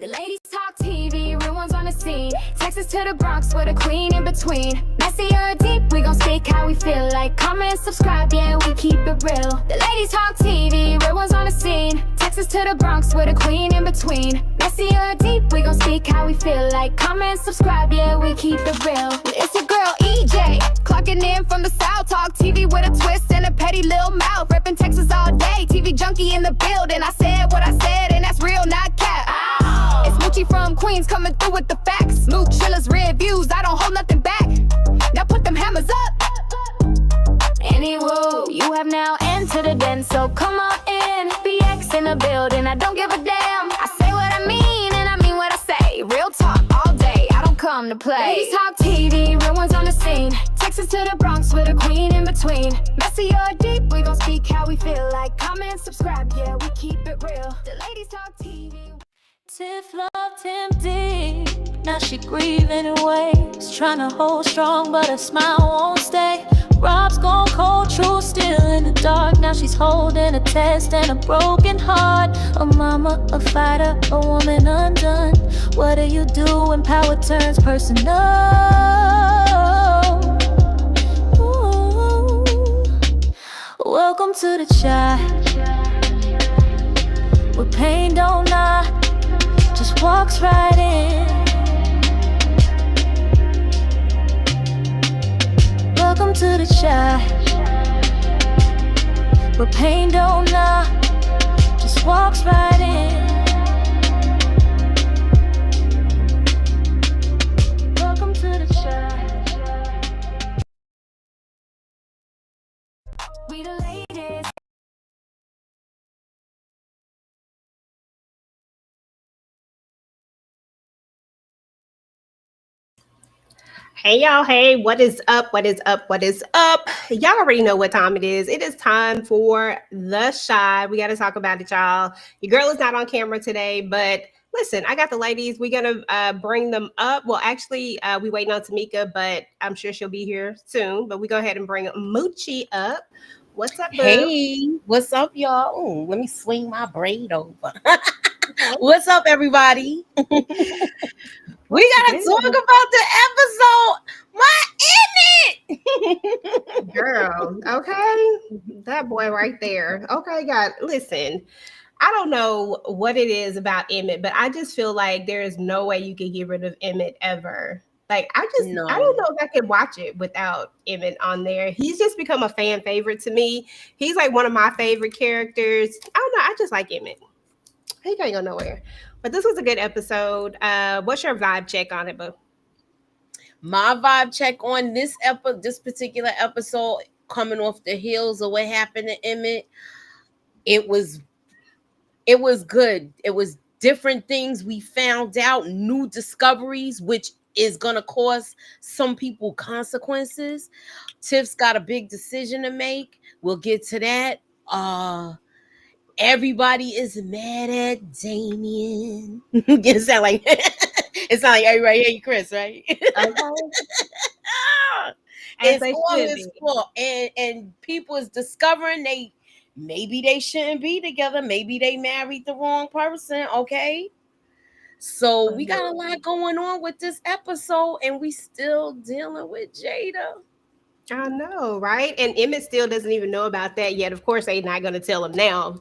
The ladies talk TV, real ones on the scene. Texas to the Bronx with a queen in between. Messy or deep, we gon' speak how we feel. Like, comment, subscribe, yeah, we keep it real. The ladies talk TV, real ones on the scene. Texas to the Bronx with a queen in between. Messy or deep, we gon' speak how we feel. Like, comment, subscribe, yeah, we keep it real. It's your girl EJ, clocking in from the South. Talk TV with a twist and a petty little mouth. Reppin' Texas all day, TV junkie in the building. I said what I said, and that's real, not cap. It's Moochie from Queens coming through with the facts. Moochilla's Reviews, I don't hold nothing back. Now put them hammers up. Anywho, you have now entered the den, so come on in. BX in the building, I don't give a damn. I say what I mean, and I mean what I say. Real talk all day, I don't come to play. Ladies talk TV, real ones on the scene. Texas to the Bronx with a queen in between. Messy or deep, we gon' speak how we feel. Like, comment, subscribe, yeah, we keep it real. The ladies talk TV. Tiff loved him deep, now she grieving in ways. Trying to hold strong, but her smile won't stay. Rob's gone cold, true, still in the dark. Now she's holding a test and a broken heart. A mama, a fighter, a woman undone. What do you do when power turns personal? Ooh. Welcome to the chat, where pain don't knock, just walks right in. Welcome to the chat, where pain don't knock, just walks right in. Welcome to the chat. We the ladies. Hey y'all, hey, what is up? What is up? What is up? Y'all already know what time it is. It is time for The Shy. We got to talk about it, y'all. Your girl is not on camera today, but listen, I got the ladies. We're going to bring them up. Well, actually, we waiting on Tamieka, but I'm sure she'll be here soon. But we go ahead and bring Moochie up. What's up, boo? Hey, what's up, y'all? Ooh, let me swing my braid over. What's up, everybody? We gotta talk about the episode. My Emmett, Girl, okay, that boy right there. Okay, God, listen. I don't know what it is about Emmett, but I just feel like there is no way you can get rid of Emmett ever. Like, I don't know if I could watch it without Emmett on there. He's just become a fan favorite to me. He's like one of my favorite characters. I don't know. I just like Emmett. He can't go nowhere. But this was a good episode. What's your vibe check on it, boo? my vibe check on this particular episode, coming off the heels of what happened to Emmett, it was good. It was different things we found out, new discoveries, which is gonna cause some people consequences. Tiff's got a big decision to make. We'll get to that. Everybody is mad at Damien. It sound like everybody hate Chris, right? It's all his fault. And people is discovering maybe they shouldn't be together. Maybe they married the wrong person. Okay. So we got a lot going on with this episode, and we still dealing with Jada. I know, right? And Emmett still doesn't even know about that yet. Of course, they're not going to tell him now.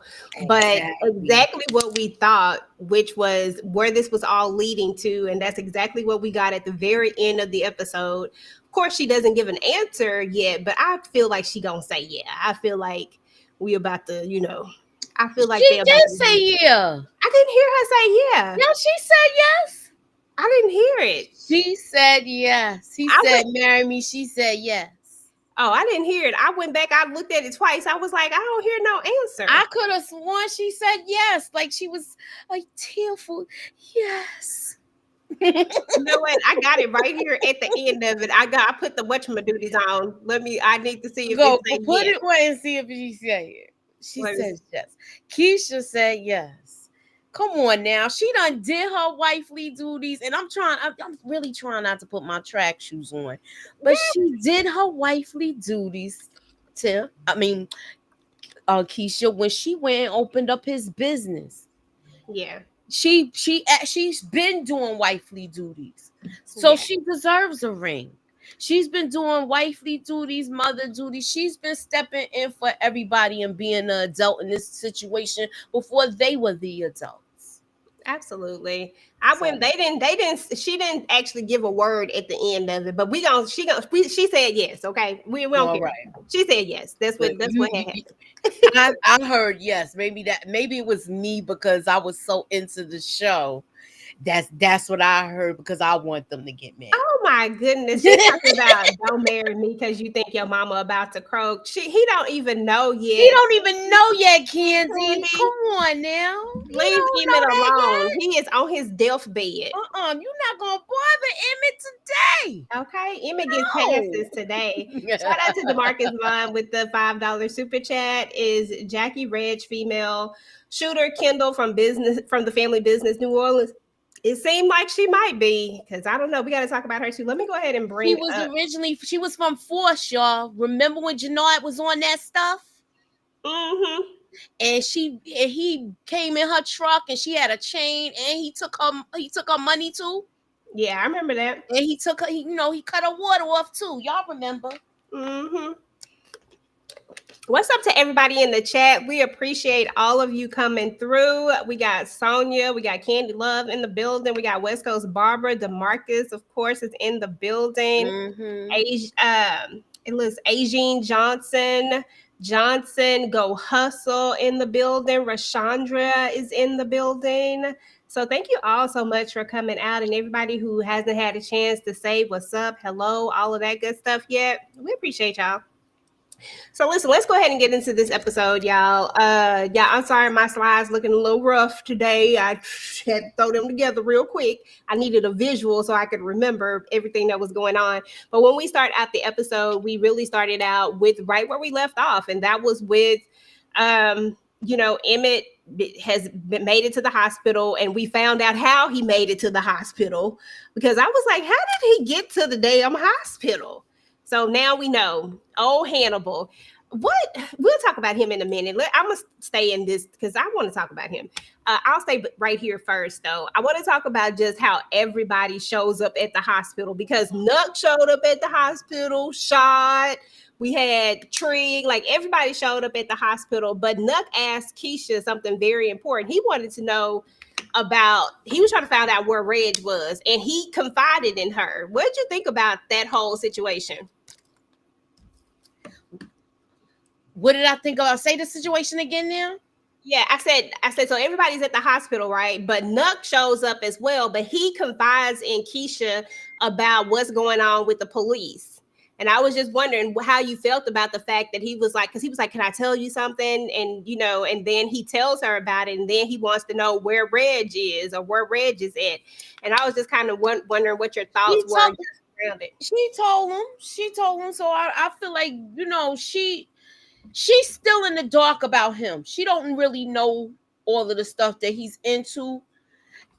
But exactly what we thought, which was where this was all leading to. And that's exactly what we got at the very end of the episode. Of course, she doesn't give an answer yet, but I feel like she going to say, yeah. I feel like we about to, I feel like she did say yeah. I didn't hear her say yeah. No, she said yes. I didn't hear it. She said yes. He said, marry me. She said yes. Oh, I didn't hear it. I went back. I looked at it twice. I was like, I don't hear no answer. I could have sworn she said yes. Like she was like tearful. Yes. You know what? I got it right here at the end of it. I put the whatchamadoodies on. I need to see if it away and see if she said it. She says yes. Keisha said yes. Come on now. She done did her wifely duties, and I'm really trying not to put my track shoes on. But she did her wifely duties Keisha, when she went and opened up his business. Yeah. she's been doing wifely duties, so Yeah. she deserves a ring. She's been doing wifely duties, mother duties. She's been stepping in for everybody and being an adult in this situation before they were the adults. Absolutely. So, She didn't actually give a word at the end of it, but she said yes. Okay. We don't all care. right. She said yes. That's But what had happened. I heard yes. Maybe it was me because I was so into the show. That's what I heard because I want them to get married. Oh my goodness. She talking about don't marry me because you think your mama about to croak. He don't even know He yet. don't even know yet, Kenzie. Candy. Come on now. You Leave don't Emmett know that alone. yet? He is on his deathbed. You're not gonna bother Emmett today. Okay, Emmett gets No. passes today. Shout out to DeMarcus Vaughn with the $5 super chat. Is Jackie Reg female shooter Kendall from the family business New Orleans? It seemed like she might be, because I don't know. We got to talk about her too. Let me go ahead and bring. She was from Force, y'all. Remember when Jannard was on that stuff? Mm-hmm. And he came in her truck and she had a chain and he took her money too. Yeah, I remember that. And he cut her water off too. Y'all remember? Mm-hmm. What's up to everybody in the chat? We appreciate all of you coming through. We got Sonia, we got Candy Love in the building. We got West Coast Barbara, DeMarcus, of course, is in the building. Mm-hmm. It was Agene Johnson, Go Hustle in the building. Rashandra is in the building. So thank you all so much for coming out, and everybody who hasn't had a chance to say what's up, hello, all of that good stuff yet. We appreciate y'all. So listen, let's go ahead and get into this episode, y'all. I'm sorry, my slides looking a little rough today. I had to throw them together real quick. I needed a visual so I could remember everything that was going on. But when we start out the episode, we really started out with right where we left off, and that was with, Emmett has made it to the hospital, and we found out how he made it to the hospital, because I was like, how did he get to the damn hospital? So now we know. Oh, Hannibal. We'll talk about him in a minute. I'm going to stay in this because I want to talk about him. I'll stay right here first, though. I want to talk about just how everybody shows up at the hospital, because Nuck showed up at the hospital, shot. We had Trig, like everybody showed up at the hospital, but Nuck asked Keisha something very important. He wanted to know he was trying to find out where Reg was, and he confided in her. What did you think about that whole situation? What did I think about? Say the situation again now. Yeah, I said, so everybody's at the hospital, right? But Nuck shows up as well, but he confides in Keisha about what's going on with the police. And I was just wondering how you felt about the fact that he was like, can I tell you something? And, and then he tells her about it. And then he wants to know where Reg is, or where Reg is at. And I was just kind of wondering what your thoughts were around it. She told him. So I feel like, she's still in the dark about him. She don't really know all of the stuff that he's into.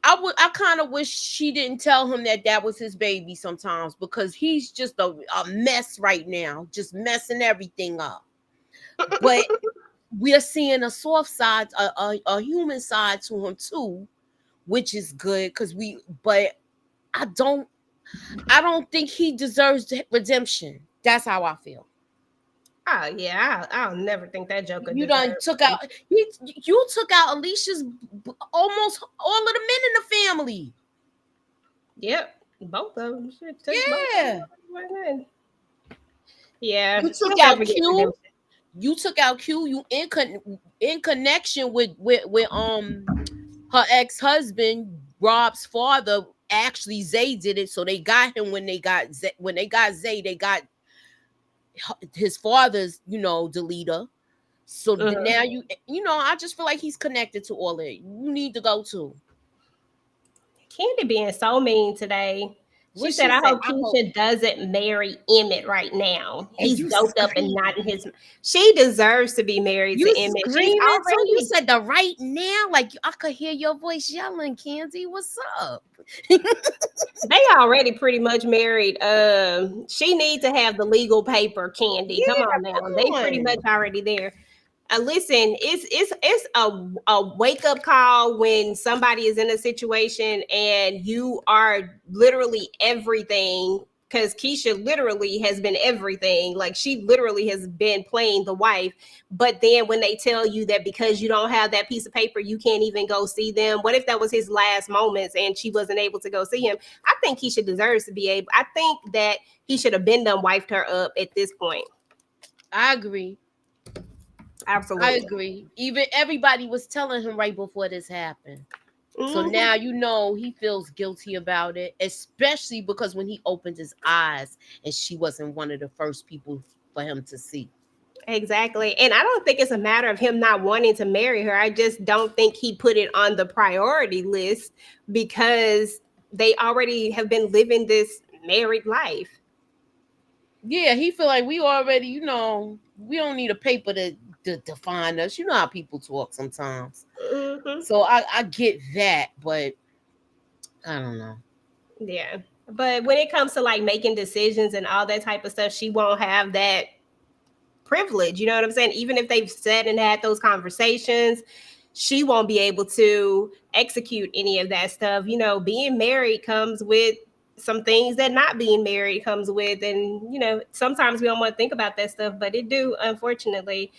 I kind of wish she didn't tell him that was his baby sometimes, because he's just a mess right now, just messing everything up. But we are seeing a soft side, a human side to him too, which is good, but I don't think he deserves redemption. That's how I feel. Oh yeah, I'll never think that Joker. You took out Alicia's almost all of the men in the family. Yep, both of them. Yeah. You took out Q. You in connection with her ex-husband, Rob's father. Actually, Zay did it, so they got him when they got Zay. They got his father's, the leader. So now I just feel like he's connected to all of it. You need to go too. Candy being so mean today. She said, I hope Keisha doesn't marry Emmett right now. He's doped up and not in his. She deserves to be married to Emmett. You said the right now, like I could hear your voice yelling, Kenzie. What's up? They already pretty much married. She needs to have the legal paper, Candy. Come on now. They pretty much already there. Listen, it's a wake up call when somebody is in a situation and you are literally everything. Because Keisha literally has been everything. Like she literally has been playing the wife. But then when they tell you that because you don't have that piece of paper, you can't even go see them. What if that was his last moments and she wasn't able to go see him? I think Keisha deserves to be able. I think that he should have been done wifed her up at this point. I agree. Absolutely. I agree. Even everybody was telling him right before this happened. So now you know he feels guilty about it, especially because when he opened his eyes and she wasn't one of the first people for him to see. Exactly. And I don't think it's a matter of him not wanting to marry her. I just don't think he put it on the priority list because they already have been living this married life. Yeah, he feel like we already, we don't need a paper to define us. You know how people talk sometimes. Mm-hmm. So I get that, but I don't know. Yeah. But when it comes to like making decisions and all that type of stuff, she won't have that privilege. You know what I'm saying? Even if they've said and had those conversations, she won't be able to execute any of that stuff. You know, being married comes with some things that not being married comes with. And, sometimes we don't want to think about that stuff, but it do, unfortunately.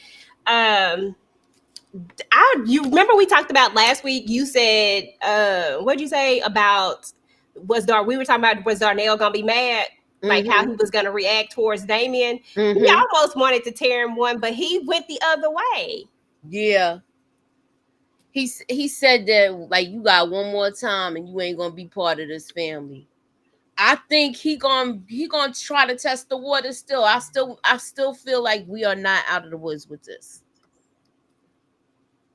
You remember we talked about last week, you said, what'd you say about we were talking about was Darnell gonna be mad? Like how he was going to react towards Damien. He almost wanted to tear him one, but he went the other way. Yeah. He said that like you got one more time and you ain't gonna be part of this family. I think he gonna try to test the water still. I still feel like we are not out of the woods with this.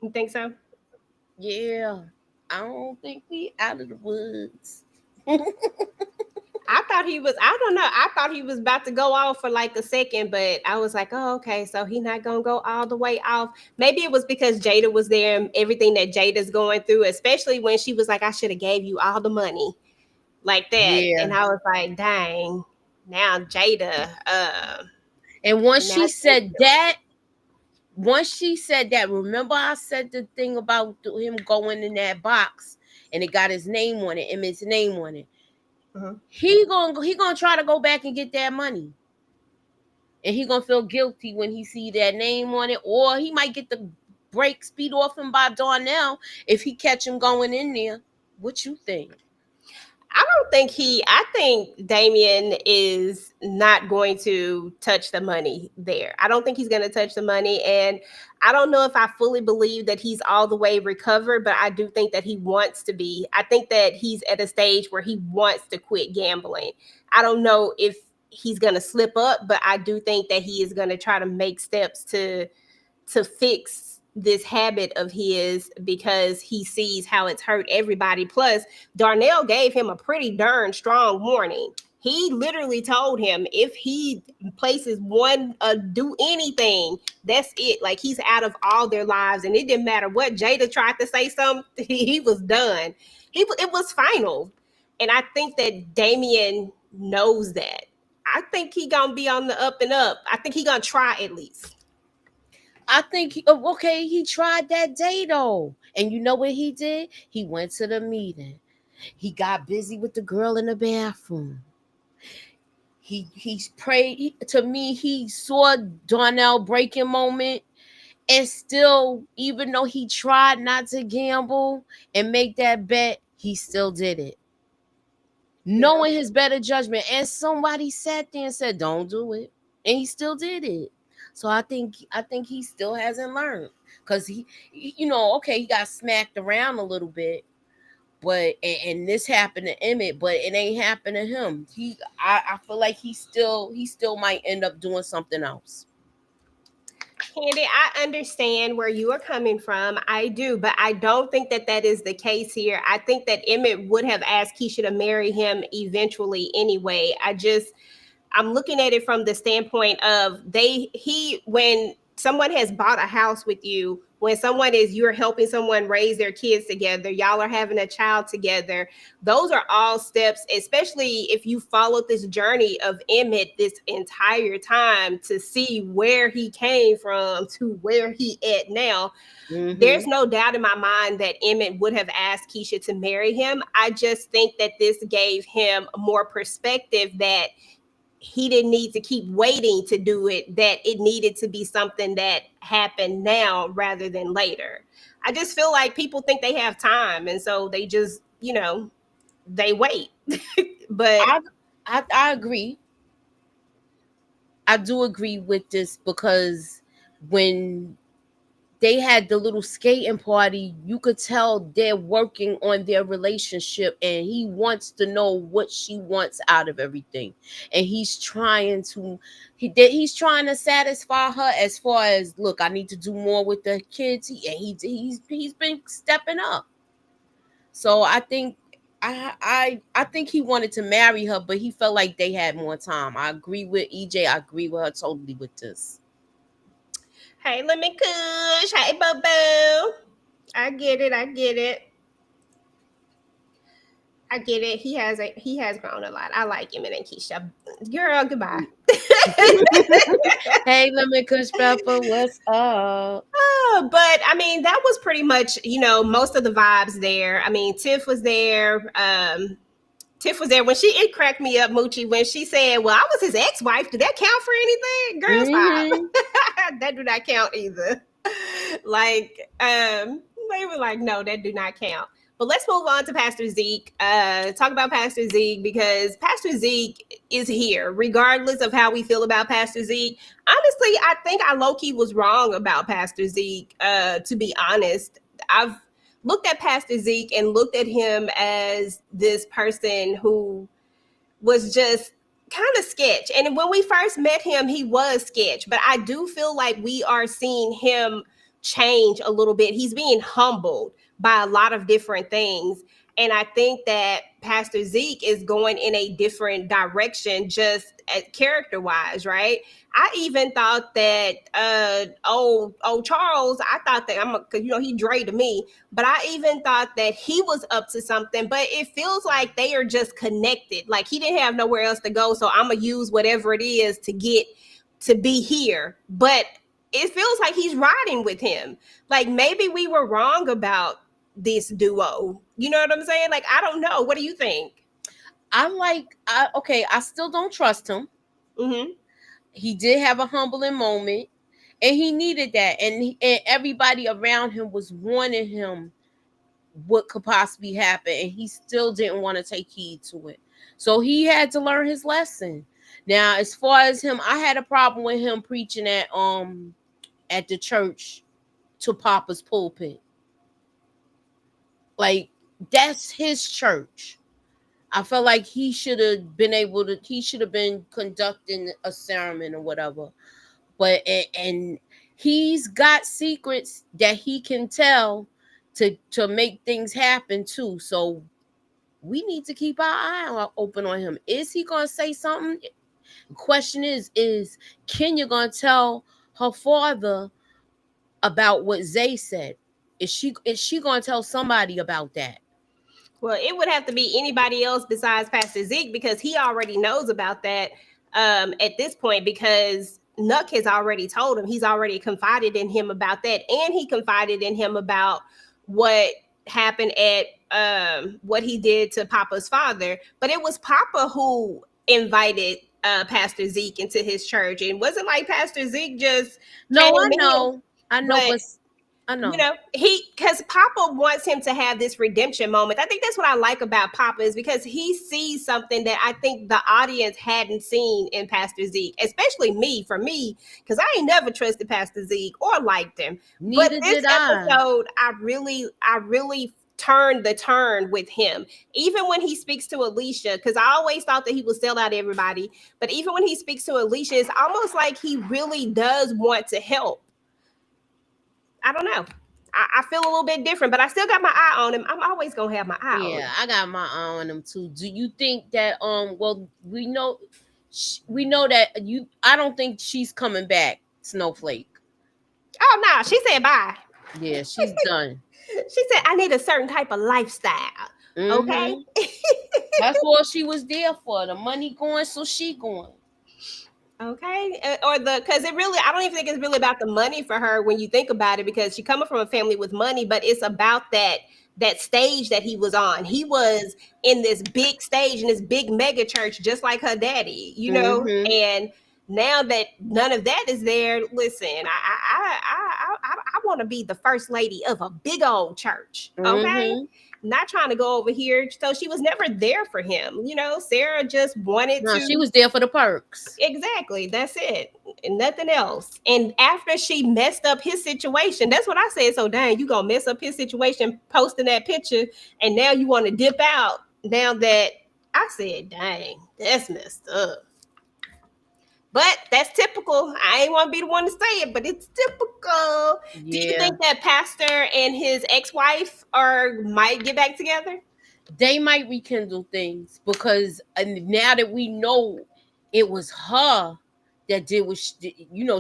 You think so? Yeah. I don't think we out of the woods. I thought he was, I don't know. I thought he was about to go off for like a second, but I was like, oh, okay. So he's not going to go all the way off. Maybe it was because Jada was there and everything that Jada's going through, especially when she was like, I should have gave you all the money like that. Yeah. And I was like, dang, now Jada. And once she said that, remember I said the thing about him going in that box and it got his name on it, Emmett's name on it. He gonna try to go back and get that money, and he gonna feel guilty when he see that name on it, or he might get the brake speed off him by Darnell if he catch him going in there. What you think? I think Damien is not going to touch the money there. I don't think he's going to touch the money. And I don't know if I fully believe that he's all the way recovered, but I do think that he wants to be. I think that he's at a stage where he wants to quit gambling. I don't know if he's going to slip up, but I do think that he is going to try to make steps to fix this habit of his because he sees how it's hurt everybody. Plus, Darnell gave him a pretty darn strong warning. He literally told him if he places one, do anything, that's it. Like he's out of all their lives, and it didn't matter what Jada tried to say something. He was done. It was final, and I think that Damien knows that. I think he gonna be on the up and up. I think he gonna try at least. I think, he tried that day though. And you know what he did? He went to the meeting. He got busy with the girl in the bathroom. He prayed. To me, he saw Darnell breaking moment. And still, even though he tried not to gamble and make that bet, he still did it. Knowing his better judgment. And somebody sat there and said, don't do it. And he still did it. So I think he still hasn't learned because he got smacked around a little bit, but and this happened to Emmett, but it ain't happened to him. I feel like he still might end up doing something else. Candy, I understand where you are coming from. I do, but I don't think that is the case here. I think that Emmett would have asked Keisha to marry him eventually anyway. I'm looking at it from the standpoint of when someone has bought a house with you, when you're helping someone raise their kids together, y'all are having a child together, those are all steps, especially if you followed this journey of Emmett this entire time to see where he came from to where he at now. There's no doubt in my mind that Emmett would have asked Keisha to marry him. I just think that this gave him more perspective, that he didn't need to keep waiting to do it, that it needed to be something that happened now rather than later. I just feel like people think they have time, and so they just, they wait. But I agree. I do agree with this, because when they had the little skating party, you could tell they're working on their relationship, and he wants to know what she wants out of everything, and he's trying to satisfy her as far as, look, I need to do more with the kids, he's been stepping up. So I think I think he wanted to marry her, but he felt like they had more time. I agree with EJ. I agree with her totally with this. Hey, let me Kush. Hey, Bobo. I get it. He has grown a lot. I like Emmett and Keisha. Girl, goodbye. Hey, Lemon Kush Pepper, what's up? But I mean, that was pretty much, most of the vibes there. I mean, Tiff was there. When it cracked me up, Moochie, when she said, well, I was his ex-wife. Did that count for anything? Girl, stop. That do not count either. They were like, no, that do not count. But let's move on to Pastor Zeke. Talk about Pastor Zeke, because Pastor Zeke is here, regardless of how we feel about Pastor Zeke. Honestly, I think I low-key was wrong about Pastor Zeke, to be honest. I've looked at Pastor Zeke and looked at him as this person who was just kind of sketch. And when we first met him, he was sketch. But I do feel like we are seeing him change a little bit. He's being humbled by a lot of different things. And I think that Pastor Zeke is going in a different direction, just character-wise, right? I even thought that Charles, I thought that because he Dre to me, but I even thought that he was up to something. But it feels like they are just connected. Like he didn't have nowhere else to go, so I'm gonna use whatever it is to get to be here. But it feels like he's riding with him. Like maybe we were wrong about this duo. You know what I'm saying? Like I don't know. What do you think? I still don't trust him. Mm-hmm. He did have a humbling moment, and he needed that. And everybody around him was warning him what could possibly happen, and he still didn't want to take heed to it. So he had to learn his lesson. Now, as far as him, I had a problem with him preaching at the church to Papa's pulpit. Like, that's his church. I felt like he should have been conducting a sermon or whatever. But and he's got secrets that he can tell to make things happen too. So we need to keep our eye open on him. Is he gonna say something? The question is Kenya gonna tell her father about what Zay said? Is she gonna tell somebody about that? Well, it would have to be anybody else besides Pastor Zeke, because he already knows about that at this point, because Nuck has already told him. He's already confided in him about that, and he confided in him about what happened at what he did to Papa's father. But it was Papa who invited Pastor Zeke into his church. And it wasn't like Pastor Zeke just I know. Because Papa wants him to have this redemption moment. I think that's what I like about Papa, is because he sees something that I think the audience hadn't seen in Pastor Zeke, especially me, because I ain't never trusted Pastor Zeke or liked him. Neither but this did I. episode, I really turned the turn with him. Even when he speaks to Alicia, because I always thought that he would sell out everybody, but even when he speaks to Alicia, it's almost like he really does want to help. I don't know. I feel a little bit different, but I still got my eye on him. I'm always gonna have my eye on him. Yeah, I got my eye on him too. Do you think that well, we know that I don't think she's coming back, Snowflake. Oh no, she said bye. Yeah, she's done. She said, I need a certain type of lifestyle. Okay. That's all she was there for. The money going, so she going. Okay. Because it really, I don't even think it's really about the money for her when you think about it, because she coming from a family with money, but it's about that stage that he was on. He was in this big stage in this big mega church, just like her daddy, and now that none of that is there, listen, I want to be the first lady of a big old church. Okay. Not trying to go over here. So she was never there for him. Sarah just wanted to. She was there for the perks. Exactly. That's it. And nothing else. And after she messed up his situation, that's what I said. So dang, you gonna mess up his situation posting that picture, and now you want to dip out. Now that I said, dang, that's messed up. But that's typical. I ain't want to be the one to say it, but it's typical. Yeah. Do you think that pastor and his ex-wife might get back together? They might rekindle things, because now that we know it was her that did what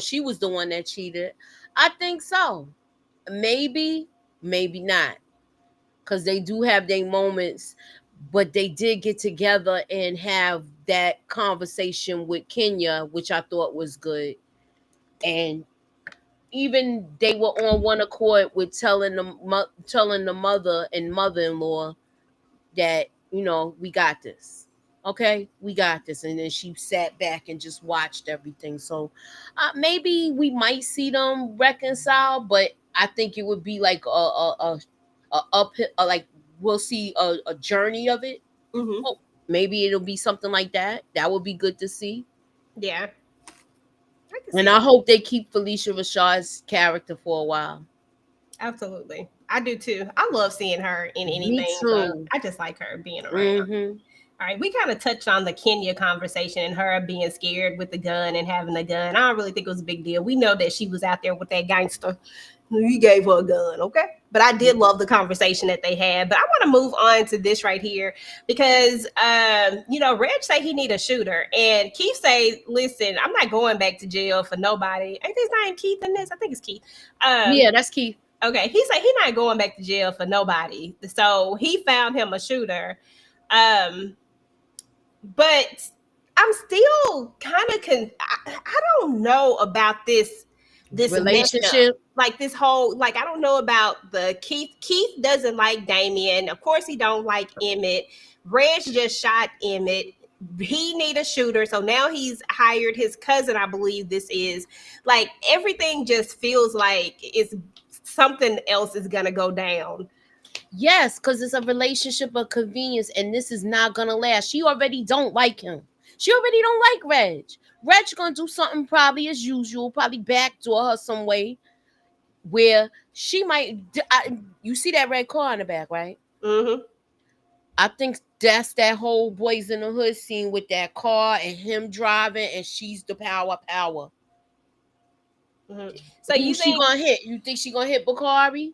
she was the one that cheated. I think so. Maybe not, because they do have their moments, but they did get together and have that conversation with Kenya, which I thought was good. And even they were on one accord with telling the mother and mother-in-law that, we got this. Okay, we got this. And then she sat back and just watched everything. So maybe we might see them reconcile, but I think it would be like a uphill, like we'll see a journey of it. Oh, maybe it'll be something like that. That would be good to see. Yeah. I hope they keep Felicia Rashad's character for a while. Absolutely. I do too. I love seeing her in anything. Me too. I just like her being around. All right, we kind of touched on the Kenya conversation and her being scared with the gun and having a gun. I don't really think it was a big deal. We know that she was out there with that gangster. He gave her a gun, okay? But I did love the conversation that they had. But I want to move on to this right here because, Reg say he need a shooter. And Keith say, listen, I'm not going back to jail for nobody. Ain't his name Keith in this? I think it's Keith. Yeah, that's Keith. Okay, he said he's not going back to jail for nobody. So he found him a shooter. But I'm still kind of I don't know about this relationship, like this whole, like, I don't know about the Keith doesn't like Damien, of course he don't like Emmett. Reg just shot Emmett. He need a shooter, so now he's hired his cousin, I believe this is. Like, everything just feels like it's something else is gonna go down. Yes, because it's a relationship of convenience, and this is not gonna last. She already don't like him. She already don't like Reg. Reg's gonna do something probably as usual, probably backdoor her some way, where she might. You see that red car in the back, right? I think that's that whole Boys in the Hood scene with that car and him driving, and she's the power. So you think she gonna hit? You think she gonna hit Bakari?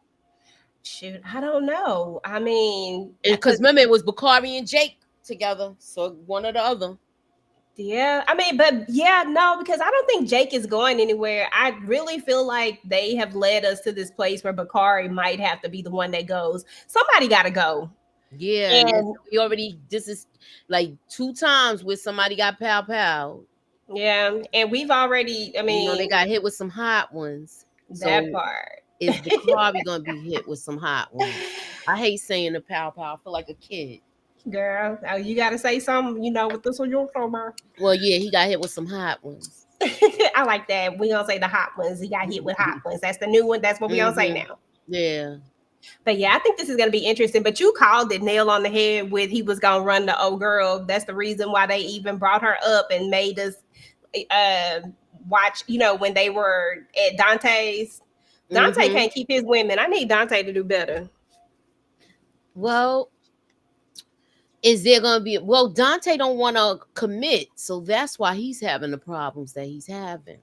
Shoot, I don't know. I mean, because remember it was Bakari and Jake together, so one or the other. Yeah, I mean, but yeah, no, because I don't think Jake is going anywhere. I really feel like they have led us to this place where Bakari might have to be the one that goes. Somebody got to go. Yeah, and we already. This is like 2 times where somebody got pow. Yeah, and we've already. I mean, they got hit with some hot ones. That part. Is Bakari gonna be hit with some hot ones? I hate saying the pow. I feel like a kid. Girl, you gotta say something, with this one you're talking about. Well, yeah, he got hit with some hot ones. I like that. We gonna say the hot ones. He got hit with hot ones. That's the new one. That's what we gonna say now. Yeah. But yeah, I think this is gonna be interesting. But you called it nail on the head with he was gonna run the old girl. That's the reason why they even brought her up and made us watch, when they were at Dante's. Dante can't keep his women. I need Dante to do better. Well, is there going to be... Well, Dante don't want to commit, so that's why he's having the problems that he's having.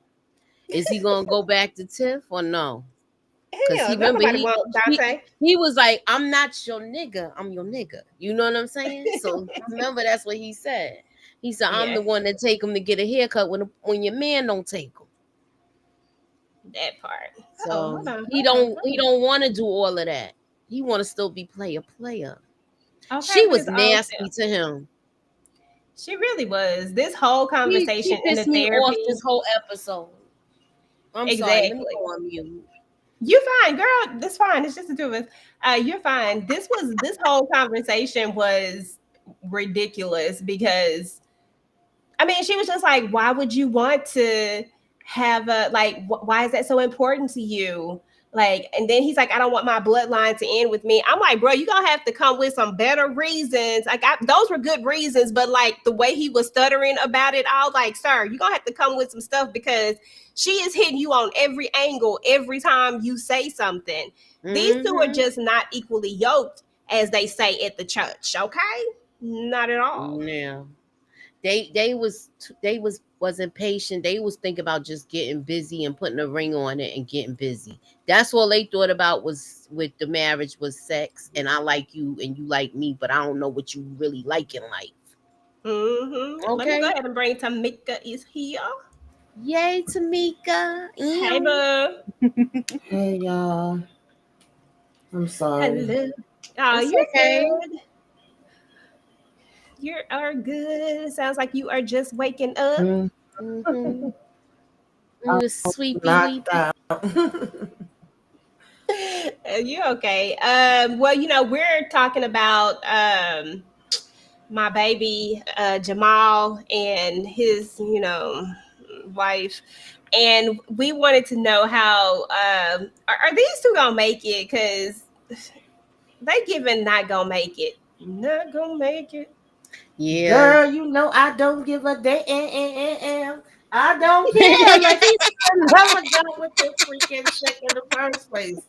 Is he going to go back to Tiff or no? Because he was like, I'm not your nigga, I'm your nigga. You know what I'm saying? So remember, that's what he said. He said, I'm the one that take him to get a haircut when your man don't take him. That part. So Hold on. he don't want to do all of that. He want to still be player. Okay, She with was his old nasty self. to him. She really was. This whole She conversation in the pissed me off therapy. this whole episode. I'm sorry. Let me Exactly. go on mute. You're fine, girl. That's fine. It's just the two of us. You're fine. This whole conversation was ridiculous because I mean, she was just like, why would you want to have a like why is that so important to you? Like, and then he's like, I don't want my bloodline to end with me. I'm like, bro, you're gonna have to come with some better reasons. Like, those were good reasons, but like the way he was stuttering about it, I was like, sir, you're gonna have to come with some stuff because she is hitting you on every angle every time you say something. These two are just not equally yoked, as they say at the church, okay? Not at all. Yeah. They wasn't patient. They was thinking about just getting busy and putting a ring on it and getting busy. That's all they thought about was with the marriage was sex and I like you and you like me, but I don't know what you really like in life. Let me go Okay. ahead and bring Tamieka is here. Yay, Tamieka. Hey, boo. Hey y'all. I'm sorry. Hello. Oh, It's you're okay. good. You are good. Sounds like you are just waking up. Mm, Mm-hmm. You sweepy knocked weepy. out. You okay? Well, we're talking about my baby Jamal and his, wife, and we wanted to know how are these two gonna make it? Because they giving not gonna make it, not gonna make it. Yeah. Girl, you know I don't give a damn. I don't care. Like he never done with this freaking shit in the first place.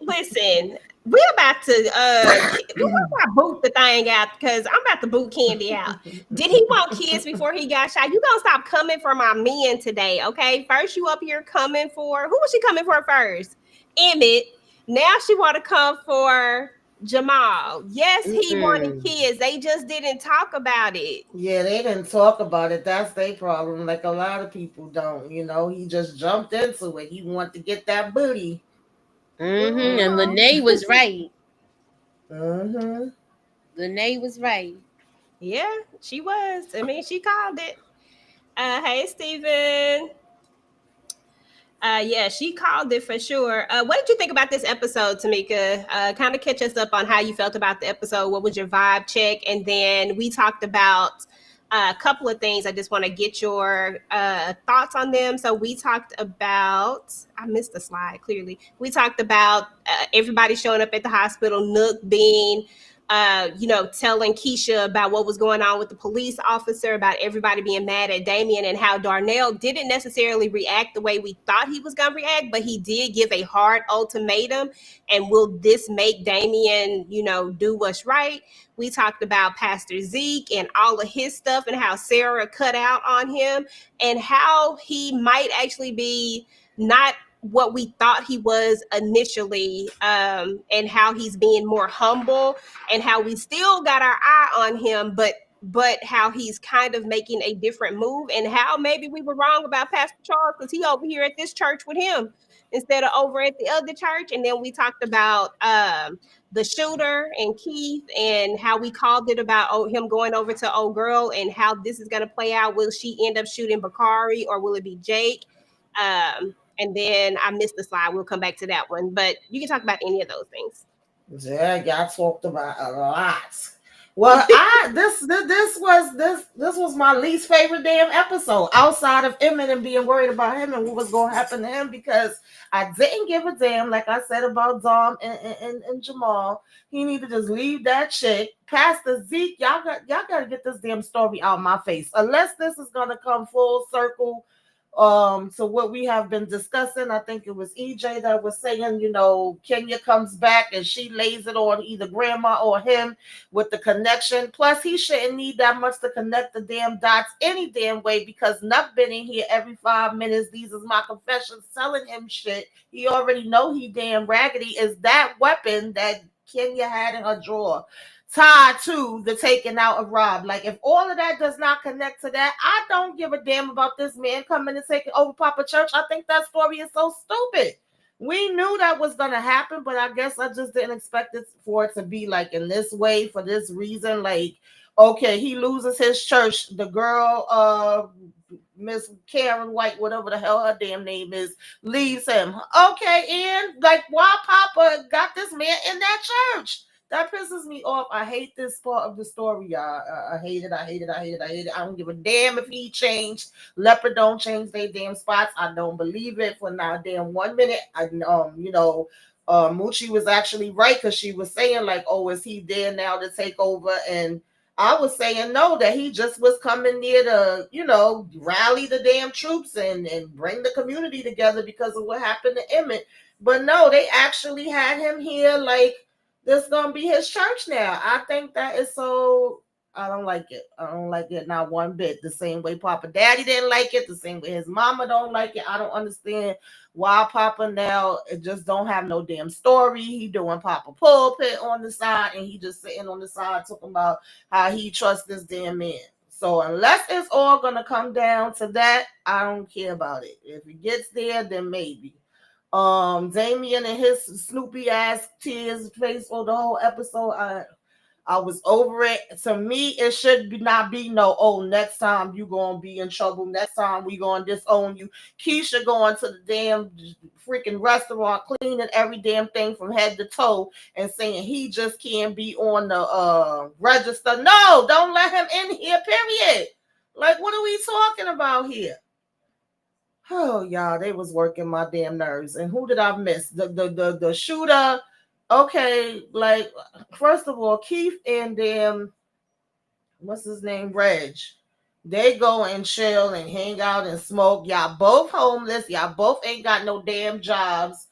Listen, we're about to we're about to boot the thing out because I'm about to boot Candy out. Did he want kids before he got shot? You gonna stop coming for my men today, okay? First you up here coming for who was she coming for first? Emmett. Now she want to come for Jamal. Yes, he wanted kids. They just didn't talk about it. Yeah, they didn't talk about it. That's their problem. Like a lot of people don't. He just jumped into it. He wanted to get that booty. And Lene was right. Mm-hmm. Lene was right. Yeah, she was. I mean, she called it. Hey, Steven. Yeah, she called it for sure. What did you think about this episode, Tamieka? Kind of catch us up on how you felt about the episode. What was your vibe check? And then we talked about a couple of things. I just want to get your thoughts on them. So we talked about, I missed the slide clearly. We talked about everybody showing up at the hospital, Nook being telling Keisha about what was going on with the police officer, about everybody being mad at Damien, and how Darnell didn't necessarily react the way we thought he was going to react, but he did give a hard ultimatum. And will this make Damien, do what's right? We talked about Pastor Zeke and all of his stuff and how Sarah cut out on him and how he might actually be not what we thought he was initially, and how he's being more humble and how we still got our eye on him, but how he's kind of making a different move and how maybe we were wrong about Pastor Charles because he over here at this church with him instead of over at the other church. And then we talked about the shooter and Keith and how we called it about him going over to old girl and how this is going to play out. Will she end up shooting Bakari or will it be Jake? And then I missed the slide. We'll come back to that one, but you can talk about any of those things. Yeah, y'all talked about a lot. Well, this was my least favorite damn episode outside of Emmett and being worried about him and what was going to happen to him because I didn't give a damn, like I said about Dom and Jamal. He needed to just leave that chick. Pastor Zeke, y'all got to get this damn story out of my face. Unless this is gonna come full circle. So what we have been discussing, I think it was EJ that was saying, Kenya comes back and she lays it on either grandma or him with the connection. Plus, he shouldn't need that much to connect the damn dots any damn way because Nuck been in here every 5 minutes. These is my confessions telling him shit. He already know he damn raggedy is that weapon that Kenya had in her drawer. tied to the taking out of Rob. Like, if all of that does not connect to that, I don't give a damn about this man coming and taking over Papa Church. I think that story is so stupid. We knew that was going to happen, but I guess I just didn't expect it for it to be like in this way for this reason. Like, okay, he loses his church. The girl, Miss Karen White, whatever the hell her damn name is, leaves him. Okay, and like, why Papa got this man in that church? That pisses me off. I hate this part of the story, y'all. I hate it. I hate it. I hate it. I hate it. I don't give a damn if he changed. Leopard don't change their damn spots. I don't believe it for not damn 1 minute. Moochie was actually right because she was saying like, "Oh, is he there now to take over?" And I was saying no, that he just was coming there to, rally the damn troops and bring the community together because of what happened to Emmett. But no, they actually had him here like this gonna be his church now. I think that is so. I don't like it. I don't like it not one bit. The same way Papa Daddy didn't like it. The same way his mama don't like it. I don't understand why Papa now it just don't have no damn story. He doing Papa pulpit on the side, and he just sitting on the side talking about how he trusts this damn man. So unless it's all gonna come down to that, I don't care about it. If it gets there, then maybe. Damien and his Snoopy ass tears face for the whole episode. I was over it. To me, it should not be no, oh, next time you gonna be in trouble. Next time we gonna disown you. Keisha going to the damn freaking restaurant, cleaning every damn thing from head to toe, and saying he just can't be on the register. No, don't let him in here, period. Like, what are we talking about here? Oh, y'all, they was working my damn nerves. And who did I miss? The shooter. Okay, like, first of all, Keith and them, what's his name? Reg. They go and chill and hang out and smoke. Y'all both homeless. Y'all both ain't got no damn jobs.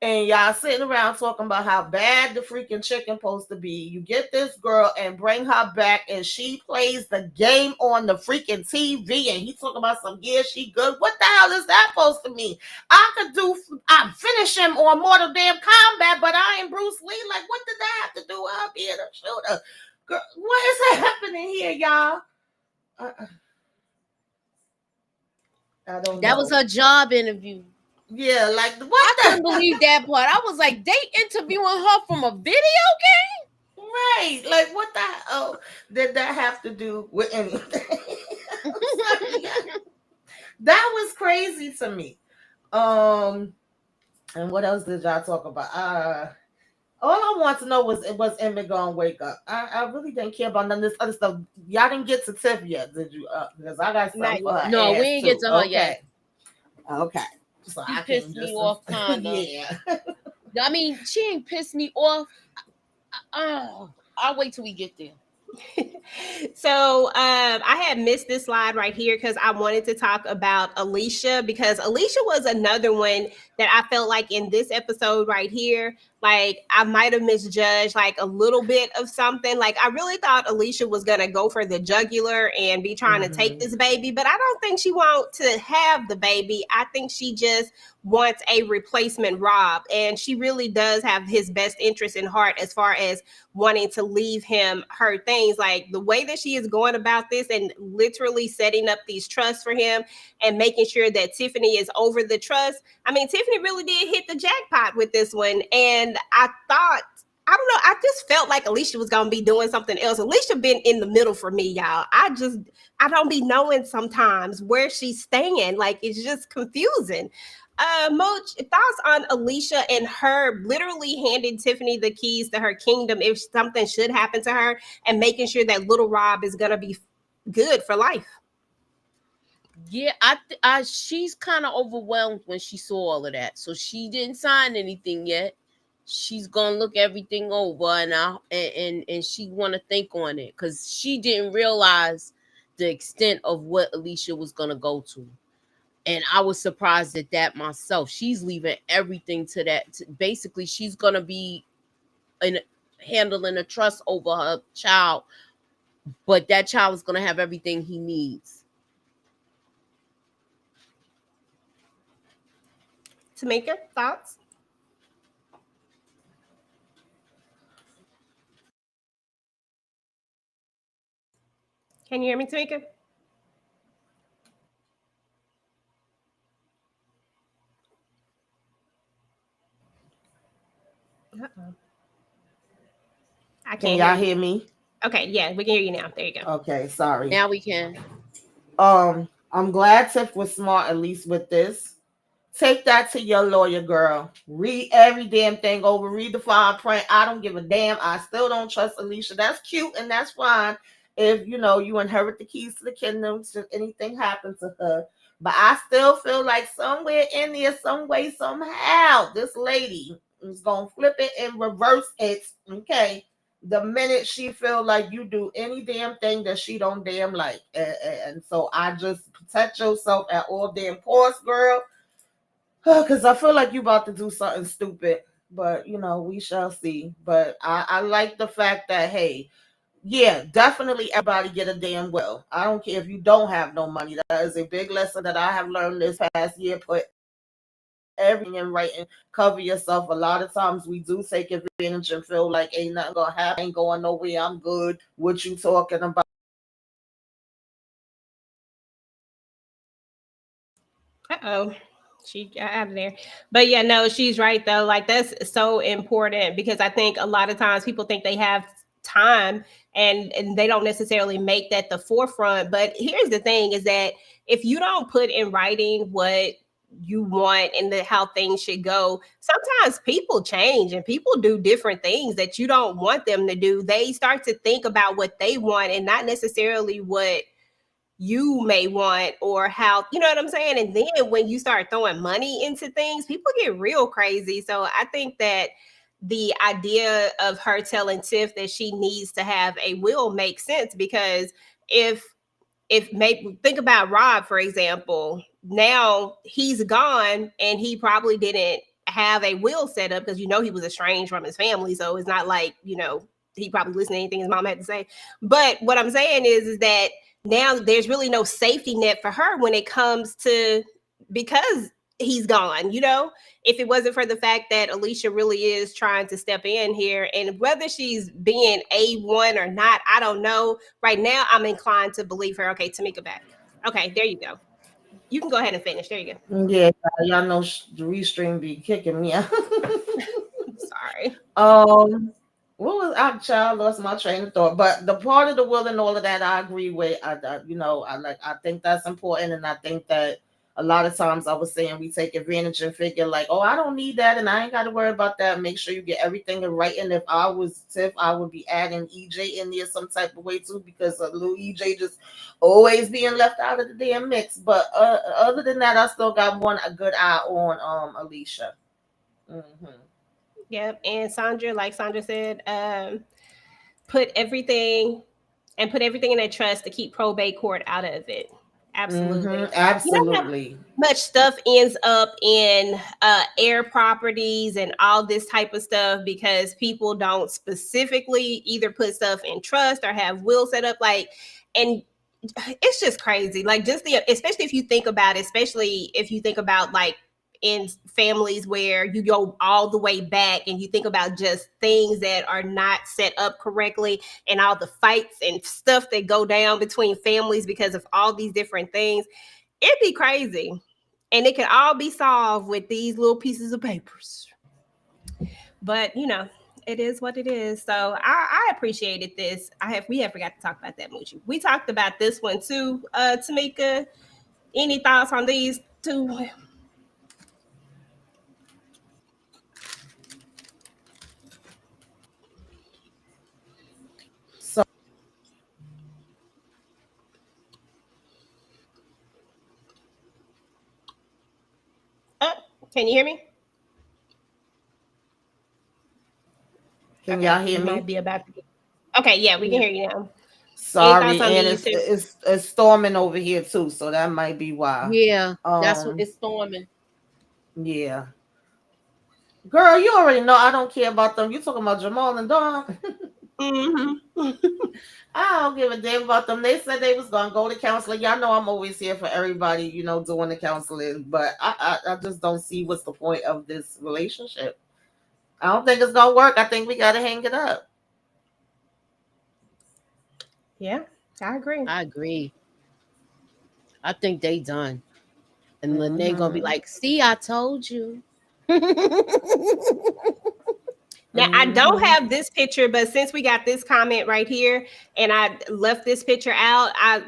And y'all sitting around talking about how bad the freaking chicken supposed to be. You get this girl and bring her back, and she plays the game on the freaking TV, and he talking about some, yeah, she good. What the hell is that supposed to mean? I finish him on Mortal Damn Combat, but I ain't Bruce Lee. Like, what did that have to do with her being a shooter? Girl, what is happening here, y'all? I don't know. That was her job interview. Yeah, like what? I couldn't believe that part. I was like, they interviewing her from a video game? Right. Like, what the hell did that have to do with anything? That was crazy to me. And what else did y'all talk about? All I want to know was Emmett gonna wake up. I really didn't care about none of this other stuff. Y'all didn't get to Tiff yet, did you? Because I got something for her. No, we didn't get to her yet. Okay. So she pissed me off, kinda. Yeah. I mean, she ain't pissed me off. I'll wait till we get there. So I had missed this slide right here because I wanted to talk about Alicia, because Alicia was another one that I felt like in this episode right here, like I might have misjudged like a little bit of something. Like I really thought Alicia was gonna go for the jugular and be trying to take this baby, but I don't think she wants to have the baby. I think she just wants a replacement Rob, and she really does have his best interest in heart as far as wanting to leave him her things. Like the way that she is going about this and literally setting up these trusts for him and making sure that Tiffany is over the trust. I mean, Tiffany really did hit the jackpot with this one. And I thought, I don't know, I just felt like Alicia was going to be doing something else. Alicia been in the middle for me, y'all. I don't be knowing sometimes where she's staying. Like, it's just confusing. Moch, thoughts on Alicia and her literally handing Tiffany the keys to her kingdom if something should happen to her, and making sure that little Rob is going to be good for life? Yeah, she's kind of overwhelmed when she saw all of that. So she didn't sign anything yet. She's gonna look everything over and she want to think on it because she didn't realize the extent of what Alicia was gonna go to. And I was surprised at that myself. She's leaving everything to that. Basically, she's gonna be handling a trust over her child, but that child is gonna have everything he needs. Tamieka, thoughts? Can you hear me, Tamieka? Uh-oh. I Can can't y'all hear you. hear me? Okay, yeah, we can hear you now. There you go. Okay, sorry. Now we can. I'm glad Tiff was smart, at least with this. Take that to your lawyer, girl. Read every damn thing over. Read the fine print. I don't give a damn. I still don't trust Alicia. That's cute and that's fine if you inherit the keys to the kingdom should anything happen to her. But I still feel like somewhere in there, some way, somehow, this lady is gonna flip it and reverse it. Okay. The minute she feel like you do any damn thing that she don't damn like. And so I just protect yourself at all damn costs, girl. Because I feel like you about to do something stupid, but we shall see. But I like the fact that, hey, yeah, definitely everybody get a damn well. I don't care if you don't have no money. That is a big lesson that I have learned this past year. Put everything in writing, cover yourself. A lot of times we do take advantage and feel like ain't nothing gonna happen, ain't going nowhere, I'm good. What you talking about? Uh-oh. She got out of there. But yeah, no, she's right though. Like that's so important because I think a lot of times people think they have time and they don't necessarily make that the forefront. But here's the thing is that if you don't put in writing what you want and how things should go, sometimes people change and people do different things that you don't want them to do. They start to think about what they want and not necessarily what you may want or how, you know what I'm saying? And then when you start throwing money into things, people get real crazy. So I think that the idea of her telling Tiff that she needs to have a will makes sense because if maybe think about Rob, for example, now he's gone and he probably didn't have a will set up because he was estranged from his family. So it's not like, he probably listened to anything his mom had to say. But what I'm saying is that now there's really no safety net for her when it comes to because he's gone, if it wasn't for the fact that Alicia really is trying to step in here and whether she's being A1 or not, I don't know. Right now, I'm inclined to believe her. Okay, Tamieka back. Okay, there you go. You can go ahead and finish. There you go. Yeah, y'all know the restream be kicking me out. Sorry. What was I child lost my train of thought, but the part of the will and all of that I agree with. I think that's important, and I think that a lot of times I was saying we take advantage and figure like, oh, I don't need that, and I ain't got to worry about that. Make sure you get everything in writing. If I was Tiff, I would be adding EJ in there some type of way too, because a little EJ just always being left out of the damn mix. But other than that, I still got a good eye on Alicia. Mm-hmm. Yep. And Sandra, like Sandra said, put everything in a trust to keep probate court out of it. Absolutely. Mm-hmm. Absolutely. Much stuff ends up in air properties and all this type of stuff because people don't specifically either put stuff in trust or have will set up and it's just crazy. Like especially if you think about like in families where you go all the way back and you think about just things that are not set up correctly and all the fights and stuff that go down between families because of all these different things, it'd be crazy. And it can all be solved with these little pieces of papers. But it is what it is. So I appreciated this. We have forgot to talk about that Moochie. We talked about this one too. Tamieka, any thoughts on these two? So Can you hear me? can y'all hear You me? might be about to. Okay, yeah, we can hear you now. Sorry, and it's storming over here too, so that might be why. Yeah, that's what it's storming. Yeah. Girl, you already know I don't care about them. You talking about Jamal and Dawn? Mm-hmm. I don't give a damn about them. They said they was gonna go to counseling. Y'all know I'm always here for everybody, doing the counseling. But I just don't see what's the point of this relationship. I don't think it's gonna work. I think we gotta hang it up. Yeah. I agree. I agree. I think they done. And Lene gonna be like, see, I told you. Now, I don't Mhm. have this picture, but since we got this comment right here and I left this picture out, I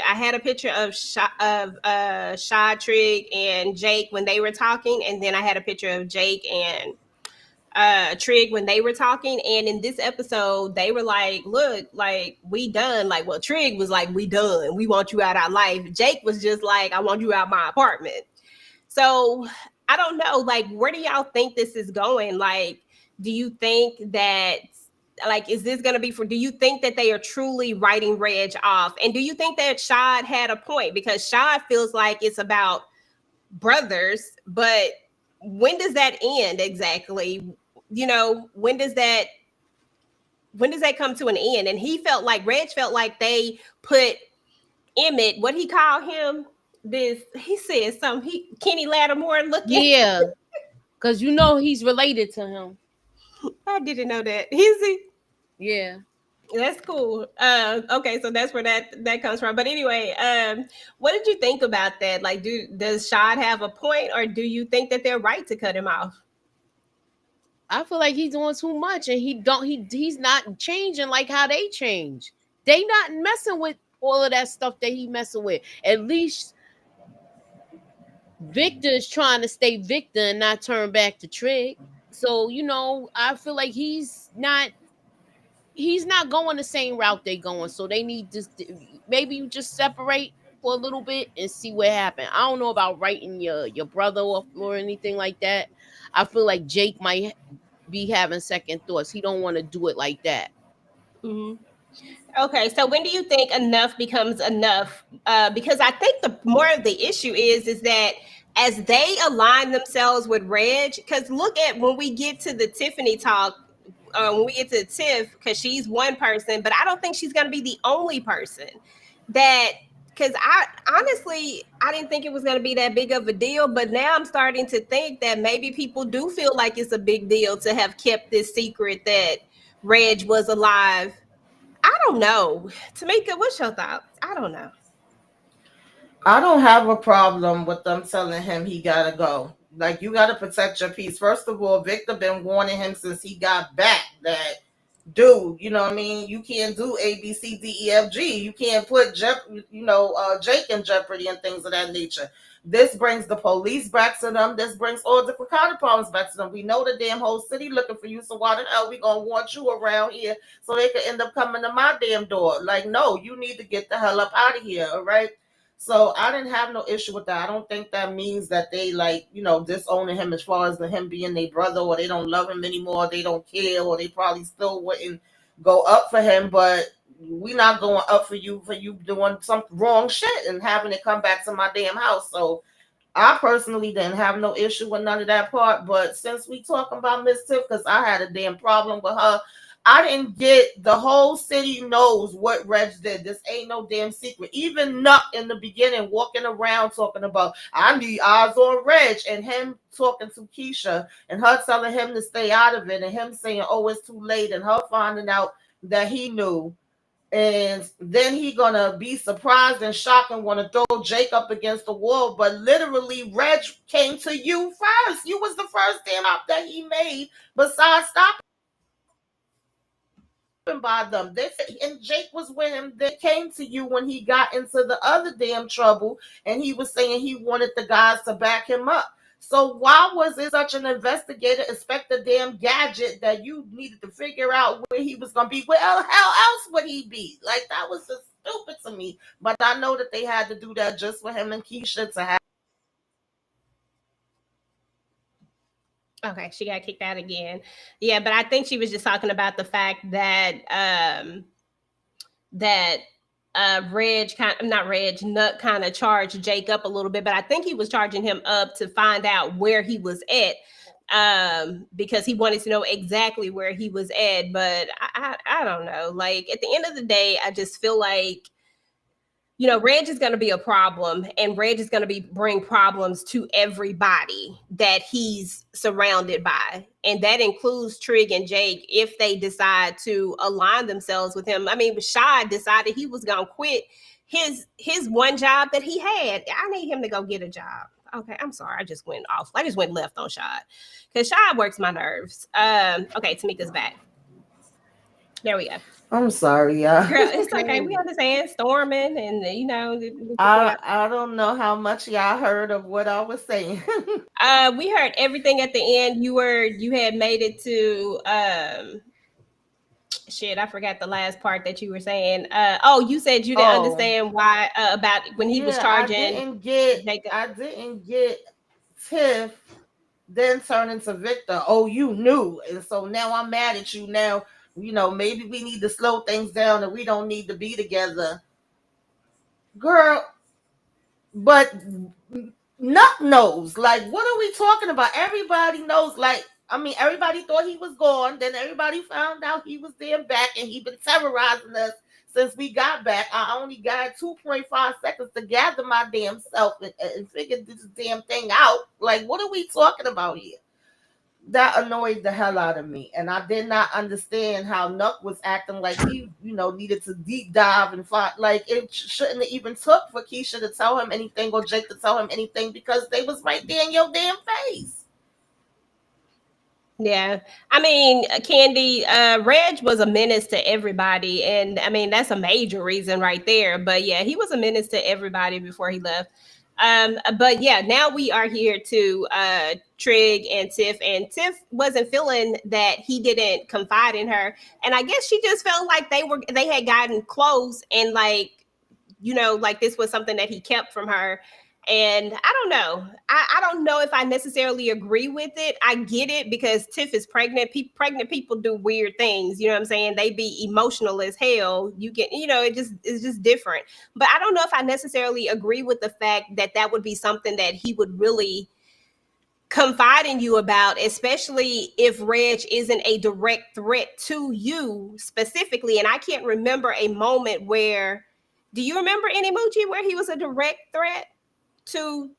had a picture of Shad, Trig, and Jake when they were talking. And then I had a picture of Jake and Trig when they were talking. And in this episode, they were like, look, like, we done. Like, well, Trig was like, we done. We want you out our life. Jake was just like, I want you out my apartment. So I don't know, like, where do y'all think this is going? Like, do you think that, like, is this going to be do you think that they are truly writing Reg off? And do you think that Shad had a point? Because Shad feels like it's about brothers, but when does that end exactly? You know, when does that come to an end? And Reg felt like they put Emmett, what he called him, he said something, Kenny Lattimore looking. Yeah, because you know he's related to him. I didn't know that. Is he? Yeah. That's cool. Okay, so that's where that comes from. But anyway, what did you think about that? Like, does Shad have a point, or do you think that they're right to cut him off? I feel like he's doing too much, and he's not changing like how they change. They not messing with all of that stuff that he messing with. At least Victor is trying to stay Victor and not turn back to Trig. So, you know, I feel like he's not going the same route they going. So they need to maybe you just separate for a little bit and see what happens. I don't know about writing your brother off or anything like that. I feel like Jake might be having second thoughts. He don't want to do it like that. Mm-hmm. Okay, so when do you think enough becomes enough? Because I think the more of the issue is that as they align themselves with Reg, because look at when we get to the Tiffany talk, when we get to Tiff, because she's one person, but I don't think she's going to be the only person that. Because I didn't think it was going to be that big of a deal, but now I'm starting to think that maybe people do feel like it's a big deal to have kept this secret that Reg was alive. I don't know. Tamieka, what's your thoughts? I don't know. I don't have a problem with them telling him he gotta go. Like, you gotta protect your peace. First of all, Victor been warning him since he got back that, dude, you know what I mean? You can't do A, B, C, D, E, F, G. You can't put Jake in jeopardy and things of that nature. This brings the police back to them. This brings all different kind of problems back to them. We know the damn whole city looking for you, so why the hell we gonna want you around here so they could end up coming to my damn door? Like, no, you need to get the hell up out of here, all right? So I didn't have no issue with that. I don't think that means that they, like, disowning him as far as him being their brother, or they don't love him anymore, they don't care, or they probably still wouldn't go up for him. But we not going up for you doing some wrong shit and having it come back to my damn house. So I personally didn't have no issue with none of that part. But since we talking about Miss Tiff, because I had a damn problem with her, I didn't get the whole city knows what Reg did. This ain't no damn secret. Even Nuck in the beginning walking around talking about, I need eyes on Reg, and him talking to Keisha and her telling him to stay out of it, and him saying, oh, it's too late, and her finding out that he knew. And then he gonna be surprised and shocked and want to throw Jake up against the wall. But literally, Reg came to you first. You was the first damn up that he made besides stopping by them. And Jake was with him. They came to you when he got into the other damn trouble, and he was saying he wanted the guys to back him up. So why was it such an investigator expect a damn gadget that you needed to figure out where he was going to be? Where hell else would he be? Like, that was just stupid to me. But I know that they had to do that just for him and Keisha to have. Okay, she got kicked out again. Yeah, but I think she was just talking about the fact that Nuck kind of charged Jake up a little bit, but I think he was charging him up to find out where he was at, because he wanted to know exactly where he was at. But I don't know. Like, at the end of the day, I just feel like you know, Reg is going to be a problem, and Reg is going to bring problems to everybody that he's surrounded by, and that includes Trig and Jake if they decide to align themselves with him. I mean, Shad decided he was going to quit his one job that he had. I need him to go get a job. Okay, I'm sorry. I just went left on Shad because Shad works my nerves. Okay, Tamieka's back. There we go. I'm sorry, y'all. Girl, it's okay. We understand storming, and you know. I don't know how much y'all heard of what I was saying. We heard everything at the end. You had made it to shit. I forgot the last part that you were saying. You said you didn't understand why about when he was charging. I didn't get Tiff then turn into Victor. Oh, you knew, and so now I'm mad at you now. You know, maybe we need to slow things down and we don't need to be together. Girl, but Nuck knows. Like, what are we talking about? Everybody knows. Like, I mean, everybody thought he was gone. Then everybody found out he was there back, and he been terrorizing us since we got back. I only got 2.5 seconds to gather my damn self and figure this damn thing out. Like, what are we talking about here? That annoyed the hell out of me, and I did not understand how Nuck was acting like he, needed to deep dive and find. Like, it shouldn't have even took for Keisha to tell him anything or Jake to tell him anything because they was right there in your damn face. Yeah, I mean, Candy, Reg was a menace to everybody, and I mean that's a major reason right there. But yeah, he was a menace to everybody before he left. But yeah, now we are here to Trig and Tiff wasn't feeling that he didn't confide in her, and I guess she just felt like they had gotten close, and like this was something that he kept from her. And I don't know. I don't know if I necessarily agree with it. I get it because Tiff is pregnant. Pregnant people do weird things. You know what I'm saying? They be emotional as hell. You get, it's just different. But I don't know if I necessarily agree with the fact that would be something that he would really confide in you about, especially if Reg isn't a direct threat to you specifically. And I can't remember a moment where, do you remember any Moochie where he was a direct threat to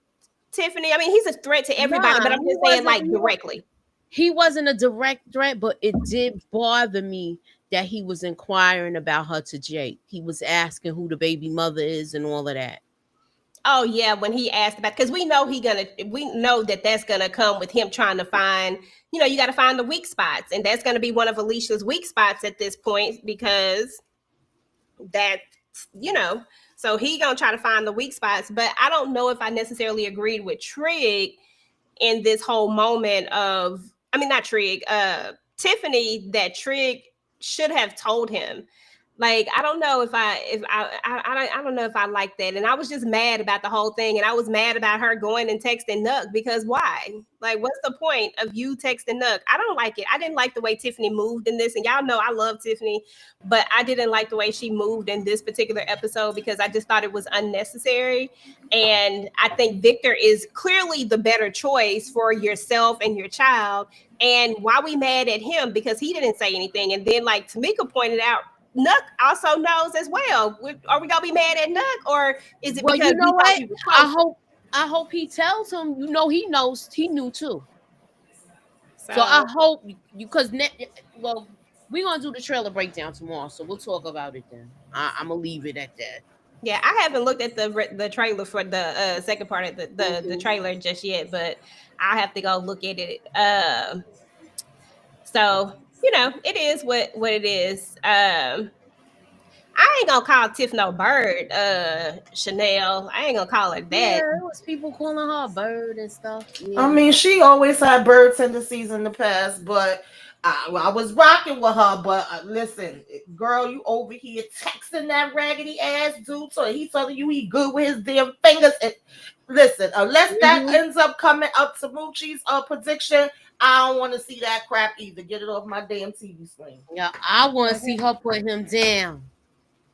Tiffany? I mean, he's a threat to everybody, but I'm just saying, like, directly. He wasn't a direct threat, but it did bother me that he was inquiring about her to Jake. He was asking who the baby mother is and all of that. Oh yeah, when he asked about, because we know that's gonna come with him trying to find, you got to find the weak spots, and that's gonna be one of Alicia's weak spots at this point because that, So he gonna try to find the weak spots, but I don't know if I necessarily agreed with Trig in this whole moment of, not Trig, Tiffany, that Trig should have told him. Like, I don't know if I don't know if I like that. And I was just mad about the whole thing. And I was mad about her going and texting Nuck because why? Like, what's the point of you texting Nuck? I don't like it. I didn't like the way Tiffany moved in this. And y'all know I love Tiffany, but I didn't like the way she moved in this particular episode because I just thought it was unnecessary. And I think Victor is clearly the better choice for yourself and your child. And why we mad at him? Because he didn't say anything. And then, like Tamieka pointed out, Nuck also knows as well. Are we gonna be mad at Nuck, or is it because I hope he tells him. He knows. He knew too. So I hope because we're gonna do the trailer breakdown tomorrow, so we'll talk about it then. I'm gonna leave it at that. Yeah, I haven't looked at the trailer for the second part of the trailer just yet, but I have to go look at it. So it is what it is. I ain't gonna call Tiff no bird, Chanel. I ain't gonna call her that. Yeah, there was people calling her a bird and stuff. Yeah. I mean, she always had bird tendencies in the past, but I was rocking with her. But listen, girl, you over here texting that raggedy ass dude, so he telling you he good with his damn fingers. And listen, unless that ends up coming up to Moochie's prediction, I don't want to see that crap either. Get it off my damn TV screen. Yeah, I want to see her put him down.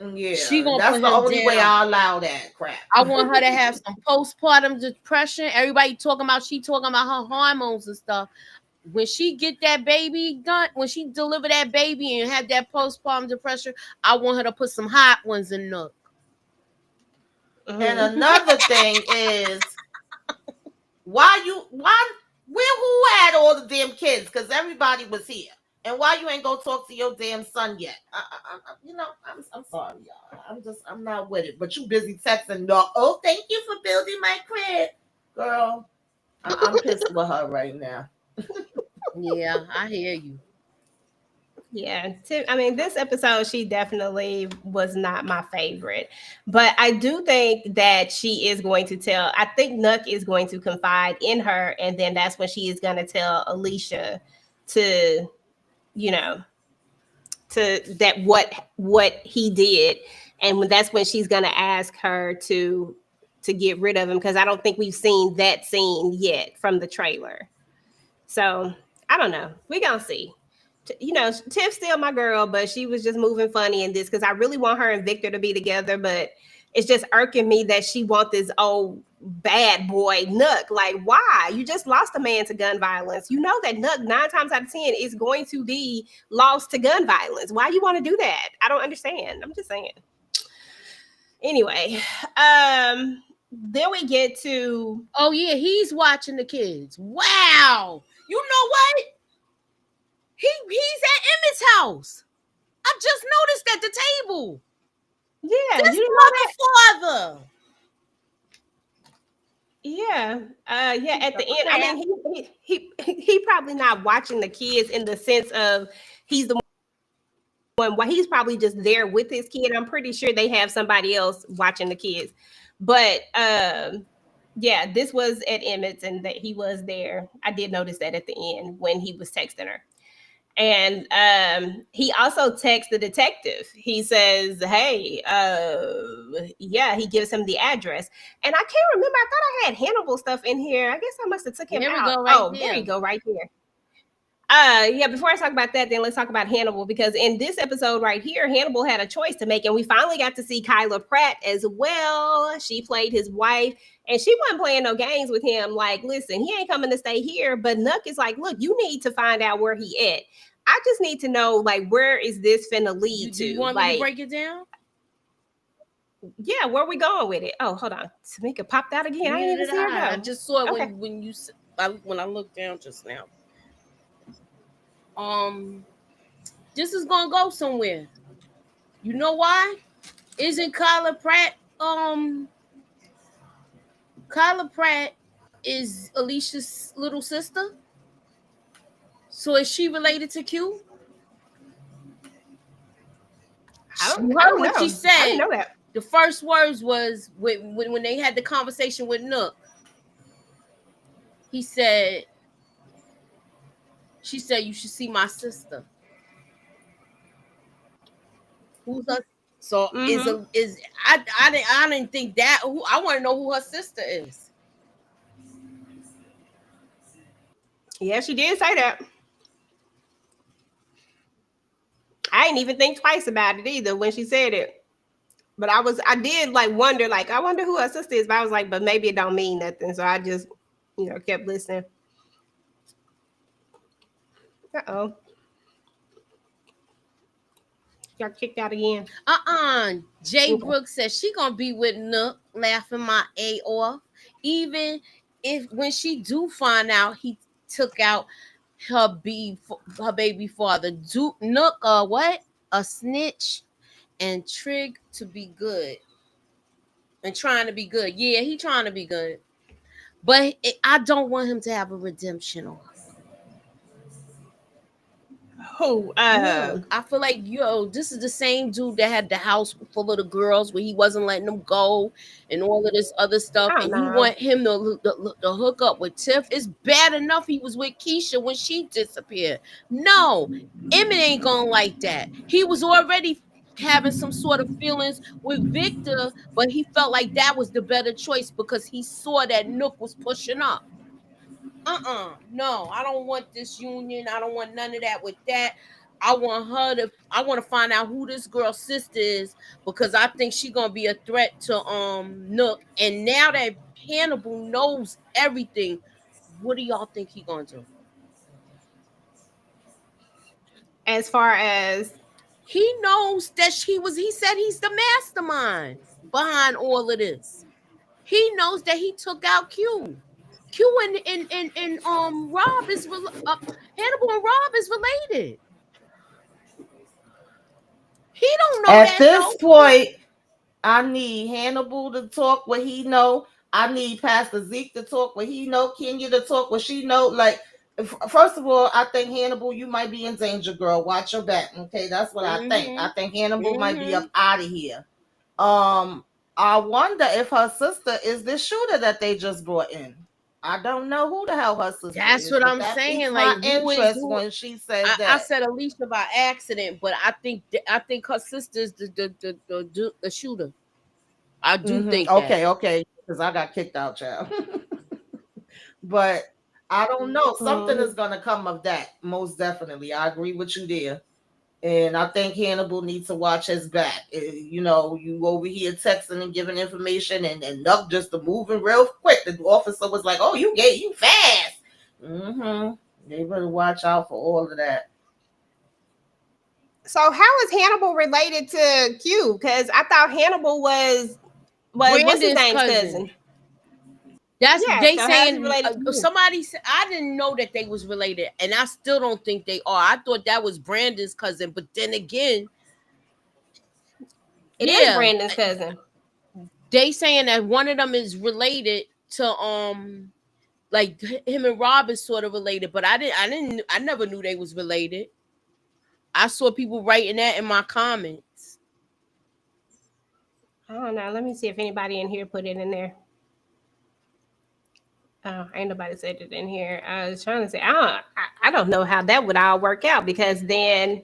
Yeah, that's the only way I allow that crap. I want her to have some postpartum depression. Everybody talking about her hormones and stuff. When she get that baby done, when she deliver that baby and have that postpartum depression, I want her to put some hot ones in Nuck. And another thing is, where who had all the damn kids? Because everybody was here. And why you ain't go talk to your damn son yet? I'm sorry, y'all. I'm not with it. But you busy texting, dog. Oh, thank you for building my crib, girl. I'm pissed with her right now. Yeah, I hear you. Yeah, I mean, this episode, she definitely was not my favorite. But I do think that she is going to I think Nuck is going to confide in her. And then that's when she is going to tell Alicia to, what he did. And that's when she's going to ask her to get rid of him. Because I don't think we've seen that scene yet from the trailer. So I don't know. We're going to see. Tiff's still my girl, but she was just moving funny in this because I really want her and Victor to be together, but it's just irking me that she wants this old bad boy Nuck. Like, why? You just lost a man to gun violence. You know that Nuck 9 times out of 10 is going to be lost to gun violence. Why you want to do that? I don't understand. I'm just saying. Anyway, then we get to... Oh, yeah, he's watching the kids. Wow. You know what? He's at Emmett's house. I just noticed at the table. Yeah, that's you father. Yeah, yeah. At the end, I mean, he probably not watching the kids in the sense of he's the one. Well, he's probably just there with his kid. I'm pretty sure they have somebody else watching the kids, but yeah, this was at Emmett's and that he was there. I did notice that at the end when he was texting her. And he also texts the detective. He says, hey, yeah, he gives him the address. And I can't remember. I thought I had Hannibal stuff in here. I guess I must have took him out. There you go, right here. Yeah, before I talk about that, then let's talk about Hannibal, because in this episode right here, Hannibal had a choice to make, and we finally got to see Kyla Pratt as well. She played his wife, and she wasn't playing no games with him. Like, listen, he ain't coming to stay here, but Nuck is like, look, you need to find out where he at. I just need to know, like, where is this finna lead to? You want me to break it down? Yeah, where we going with it? Oh, hold on. Tamieka popped out again. I didn't even see her go. I just saw it when I looked down just now. This is gonna go somewhere. You know why? Isn't Kyla Pratt? Kyla Pratt is Alicia's little sister. So is she related to Q? I don't know what she said. I didn't know that. The first words was when they had the conversation with Nuck. She said, you should see my sister. Who's her? So I didn't think that. I want to know who her sister is. Yeah, she did say that. I didn't even think twice about it either when she said it. But I did like wonder, like, I wonder who her sister is. But I was like, but maybe it don't mean nothing. So I just, kept listening. Uh-oh. Y'all kicked out again. Jay Brooks says she gonna be with Nuck, laughing my A off. Even if when she do find out he took out her baby father. Nuck, what? A snitch and Trig to be good. And trying to be good. Yeah, he trying to be good. But I don't want him to have a redemption arc. Who? I feel like, this is the same dude that had the house full of the girls where he wasn't letting them go and all of this other stuff. And you want him to hook up with Tiff. It's bad enough he was with Keisha when she disappeared. No, Emmett ain't gonna like that. He was already having some sort of feelings with Victor, but he felt like that was the better choice because he saw that Nuck was pushing up. No, I don't want this union. I don't want none of that with that. I want to find out who this girl's sister is because I think she's gonna be a threat to Nuck. And now that Hannibal knows everything, what do y'all think he gonna do? As far as he knows that he said he's the mastermind. behind all of this. He knows that he took out Q. Q and Rob is Hannibal and Rob is related. He don't know At that this though. point, I need Hannibal to talk what he know. I need Pastor Zeke to talk what he know. Kenya to talk what she know. Like, first of all, I think Hannibal, you might be in danger, girl. Watch your back. Okay, that's what I think. I think Hannibal might be up out of here. I wonder if her sister is the shooter that they just brought in. I don't know who the hell her sister is. That's what I'm saying. Like, my interest when she said that. I said Alicia by accident, but I think her sister is the shooter. I do think. Okay, because I got kicked out, child. But I don't know. Something is gonna come of that, most definitely. I agree with you there. And I think Hannibal needs to watch his back. You know, you over here texting and giving information, and Nuck just moving real quick. The officer was like, "Oh, you fast." They better watch out for all of that. So how is Hannibal related to Q? Because I thought Hannibal was what's his name's cousin. That's they so saying somebody said. I didn't know that they was related, and I still don't think they are. I thought that was Brandon's cousin, but then again, it is Brandon's cousin. They saying that one of them is related to like him and Rob is sort of related, but I never knew they was related. I saw people writing that in my comments. I don't know. Let me see if anybody in here put it in there. Oh, ain't nobody said it in here. I was trying to say, I don't know how that would all work out, because then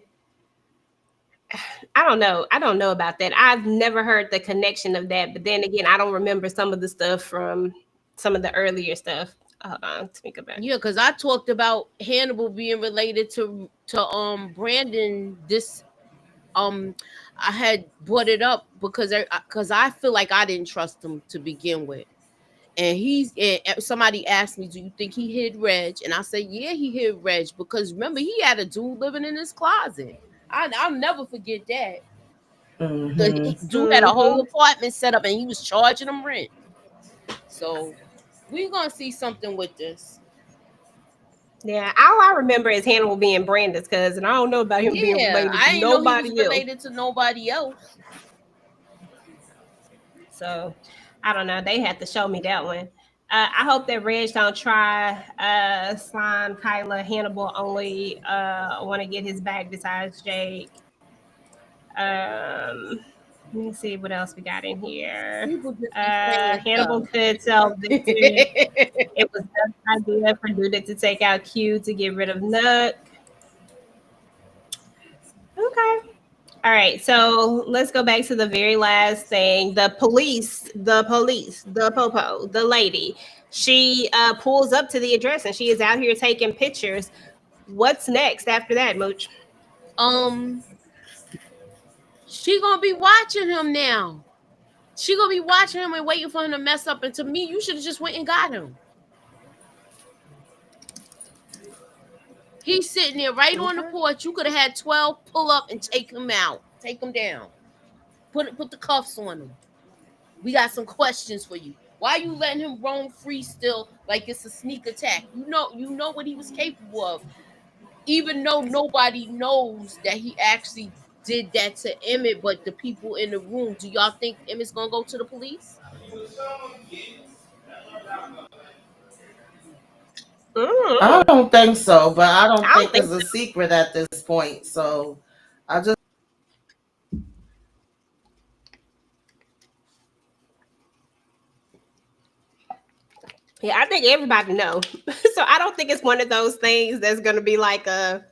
I don't know. I don't know about that. I've never heard the connection of that. But then again, I don't remember some of the stuff from some of the earlier stuff. Hold on, think about it. Yeah, because I talked about Hannibal being related to Brandon. This I had brought it up because I feel like I didn't trust him to begin with. And somebody asked me, "Do you think he hid Reg?" And I said, "Yeah, he hid Reg, because remember he had a dude living in his closet. I'll never forget that. The dude had a whole apartment set up, and he was charging them rent. So we're gonna see something with this." Yeah, all I remember is Hannibal being Brandon's cousin. I don't know about him being related to nobody else. Related to nobody else. So I don't know. They had to show me that one. I hope that Reg don't try slime Kyla. Hannibal only want to get his back besides Jake. Let me see what else we got in here. Hannibal could tell Victor it was an idea for Jada to take out Q to get rid of Nuck. Okay. All right, so let's go back to the very last thing. The police, the popo, the lady. She pulls up to the address and she is out here taking pictures. What's next after that, Mooch? She gonna be watching him now. She gonna be watching him and waiting for him to mess up. And to me, you should have just went and got him. He's sitting there right on the porch. You could have had 12 pull up and take him out. Take him down. Put the cuffs on him. We got some questions for you. Why are you letting him roam free still like it's a sneak attack? You know what he was capable of. Even though nobody knows that he actually did that to Emmett, but the people in the room, do y'all think Emmett's gonna go to the police? I don't think so, but I don't think it's a secret at this point. So I just I think everybody knows. So I don't think it's one of those things that's going to be like a,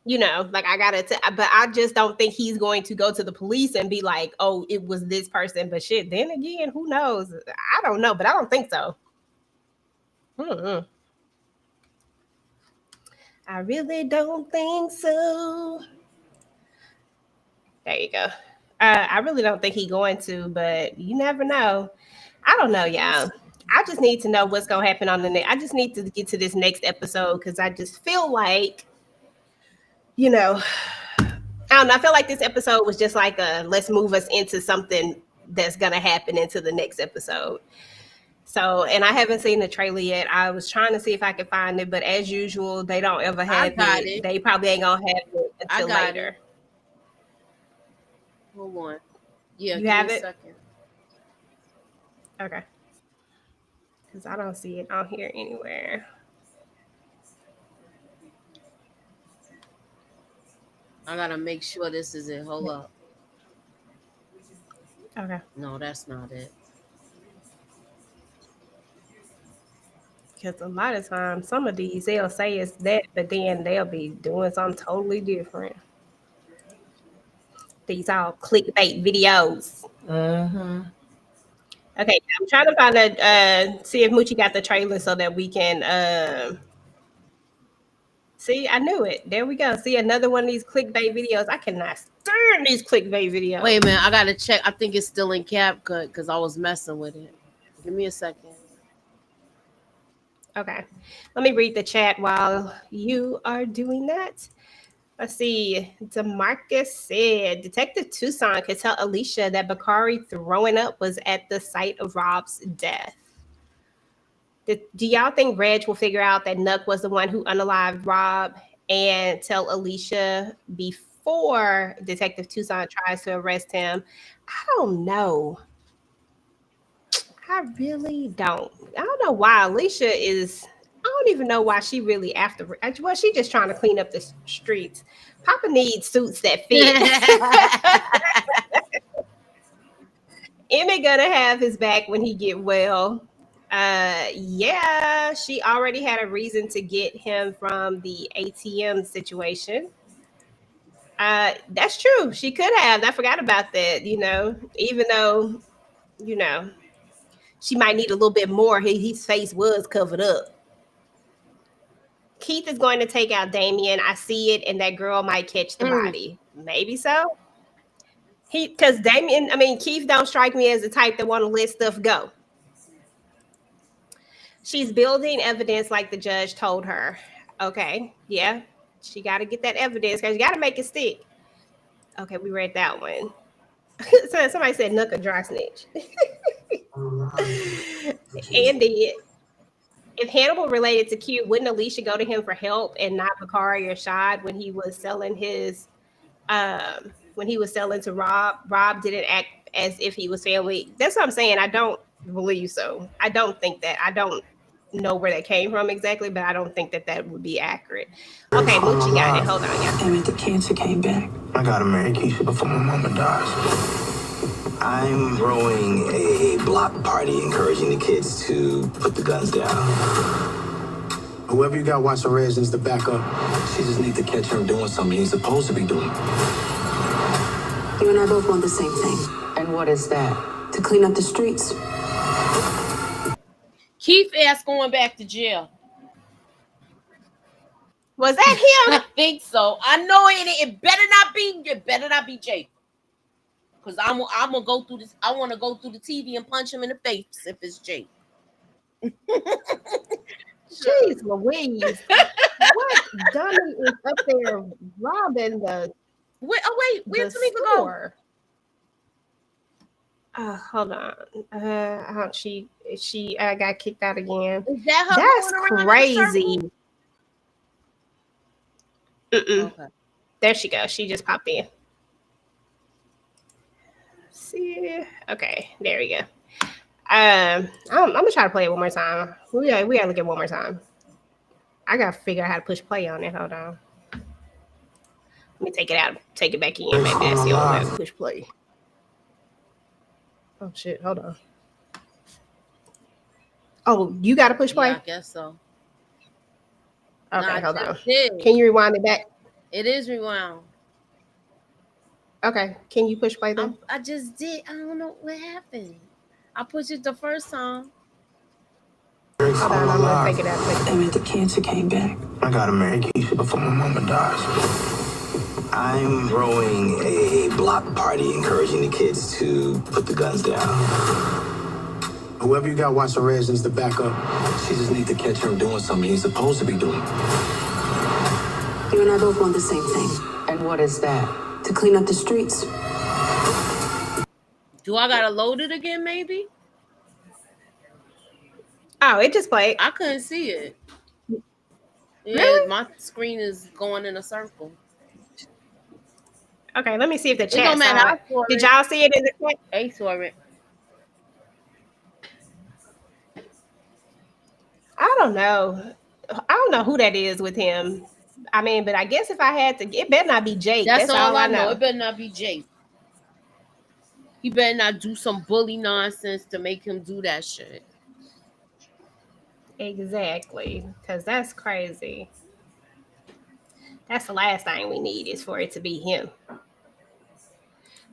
like I got to, but I just don't think he's going to go to the police and be like, oh, it was this person. But shit, then again, who knows? I don't know, but I don't think so. I really don't think so. There you go. I really don't think he's going to, but you never know. I don't know, y'all. I just need to know what's going to happen on the next. I just need to get to this next episode because I just feel like, I don't know. I feel like this episode was just like let's move us into something that's gonna happen into the next episode. So, and I haven't seen the trailer yet. I was trying to see if I could find it, but as usual, they don't ever have it. They probably ain't gonna have it until later. Hold on. Yeah, you have it. Second. Okay. Because I don't see it on here anywhere. I gotta make sure this is it. Hold up. Okay. No, that's not it. Because a lot of times, some of these, they'll say it's that, but then they'll be doing something totally different. These all clickbait videos. Mm-hmm. Okay, I'm trying to find see if Moochie got the trailer so that we can see. I knew it. There we go. See another one of these clickbait videos. I cannot stand these clickbait videos. Wait a minute, I gotta check. I think it's still in CapCut because I was messing with it. Give me a second. Okay, let me read the chat while you are doing that. Let's see. DeMarcus said Detective Tucson could tell Alicia that Bakari throwing up was at the site of Rob's death. Do y'all think Reg will figure out that Nuck was the one who unalived Rob and tell Alicia before Detective Tucson tries to arrest him? I don't know. I really don't. I don't know why Alicia is. I don't even know why she really after. Well, she just trying to clean up the streets. Papa needs suits that fit. Emmett gonna have his back when he get well. Yeah, she already had a reason to get him from the ATM situation. That's true. She could have. I forgot about that. Even though, she might need a little bit more. His face was covered up. Keith is going to take out Damien. I see it, and that girl might catch the body. Maybe so. Because Keith don't strike me as the type that want to let stuff go. She's building evidence like the judge told her. Okay, yeah. She got to get that evidence because you got to make it stick. Okay, we read that one. So somebody said Nuck a dry snitch. Andy, if Hannibal related to Q, wouldn't Alicia go to him for help and not Bakari or Shad when he was selling his when he was selling to Rob? Rob didn't act as if he was family. That's what I'm saying. I don't believe so. I don't think that. I don't know where that came from exactly, but I don't think that would be accurate. Okay, Moochie got it. Hold on, y'all. Emmett, the cancer came back. I gotta marry Keisha before my mama dies. I'm throwing a block party encouraging the kids to put the guns down. Whoever you got watching Reg needs to back up. She just needs to catch him doing something he's supposed to be doing. You and I both want the same thing. And what is that? To clean up the streets. Keith ass going back to jail. Was that him? I think so. I know it better not be Jake. Because I'm gonna go through this. I want to go through the TV and punch him in the face if it's Jake. Jeez Louise. What dummy is up there robbing the where'd Tamieka go? Hold on. She got kicked out again. Is that her? That's crazy. Okay. There she goes. She just popped in. See. Okay, there we go. I'm gonna try to play it one more time. We gotta look at it one more time. I gotta figure out how to push play on it. Hold on. Let me take it out, take it back in. Maybe that's the only way to push play. Oh shit, hold on. Oh, you gotta push play? Yeah, I guess so. Okay, hold on. Can you rewind it back? It is rewound. Okay, can you push play then? I just did. I don't know what happened. I pushed it the first time. Hold on, I'm gonna take it out. Emmett, the cancer came back. I gotta marry Keisha before my mama dies. I'm throwing a block party encouraging the kids to put the guns down. Whoever you got watching Reg needs to back up. She just needs to catch him doing something he's supposed to be doing. You and I both want the same thing. And what is that? To clean up the streets. Do I gotta load it again? Maybe. Oh, it just played. I couldn't see it. Yeah, Really? my screen is going in a circle. Okay, let me see if the It chat don't matter. saw I it. saw Did it. y'all see it in the chat? I saw it. I don't know. I don't know who that is with him. I mean, but I guess if I had to, it better not be Jake. That's all I know. know. It better not be Jake. He better not do some bully nonsense to make him do that shit. Exactly, because that's crazy. That's the last thing we need is for it to be him.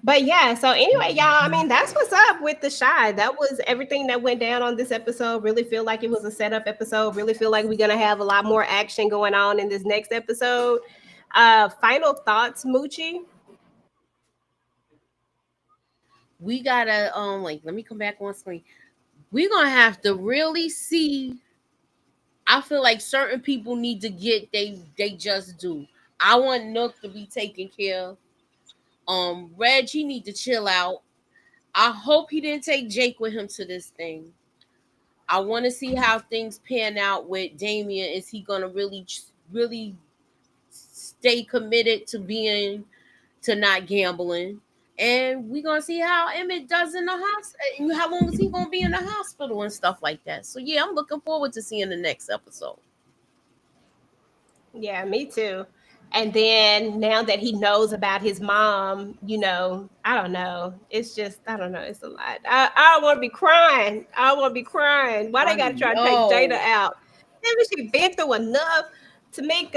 But yeah, so anyway, y'all, I mean, that's what's up with The Chi. That was everything that went down on this episode. Really feel like it was a setup episode. Really feel like we're going to have a lot more action going on in this next episode. Final thoughts, Moochie? We gotta let me come back on screen. We're gonna have to really see. I feel like certain people need to get they just do. I want Nuck to be taken care of. Reg, he need to chill out. I hope he didn't take Jake with him to this thing. I want to see how things pan out with Damien. Is he gonna really stay committed to not gambling? And we're gonna see how Emmett does in the hospital. How long is he gonna be in the hospital and stuff like that? So yeah, I'm looking forward to seeing the next episode. Yeah, me too. And then now that he knows about his mom, I don't know. It's just, I don't know. It's a lot. I don't want to be crying. I don't want to be crying. Why they got to try to take Jada out? Maybe she been through enough. to make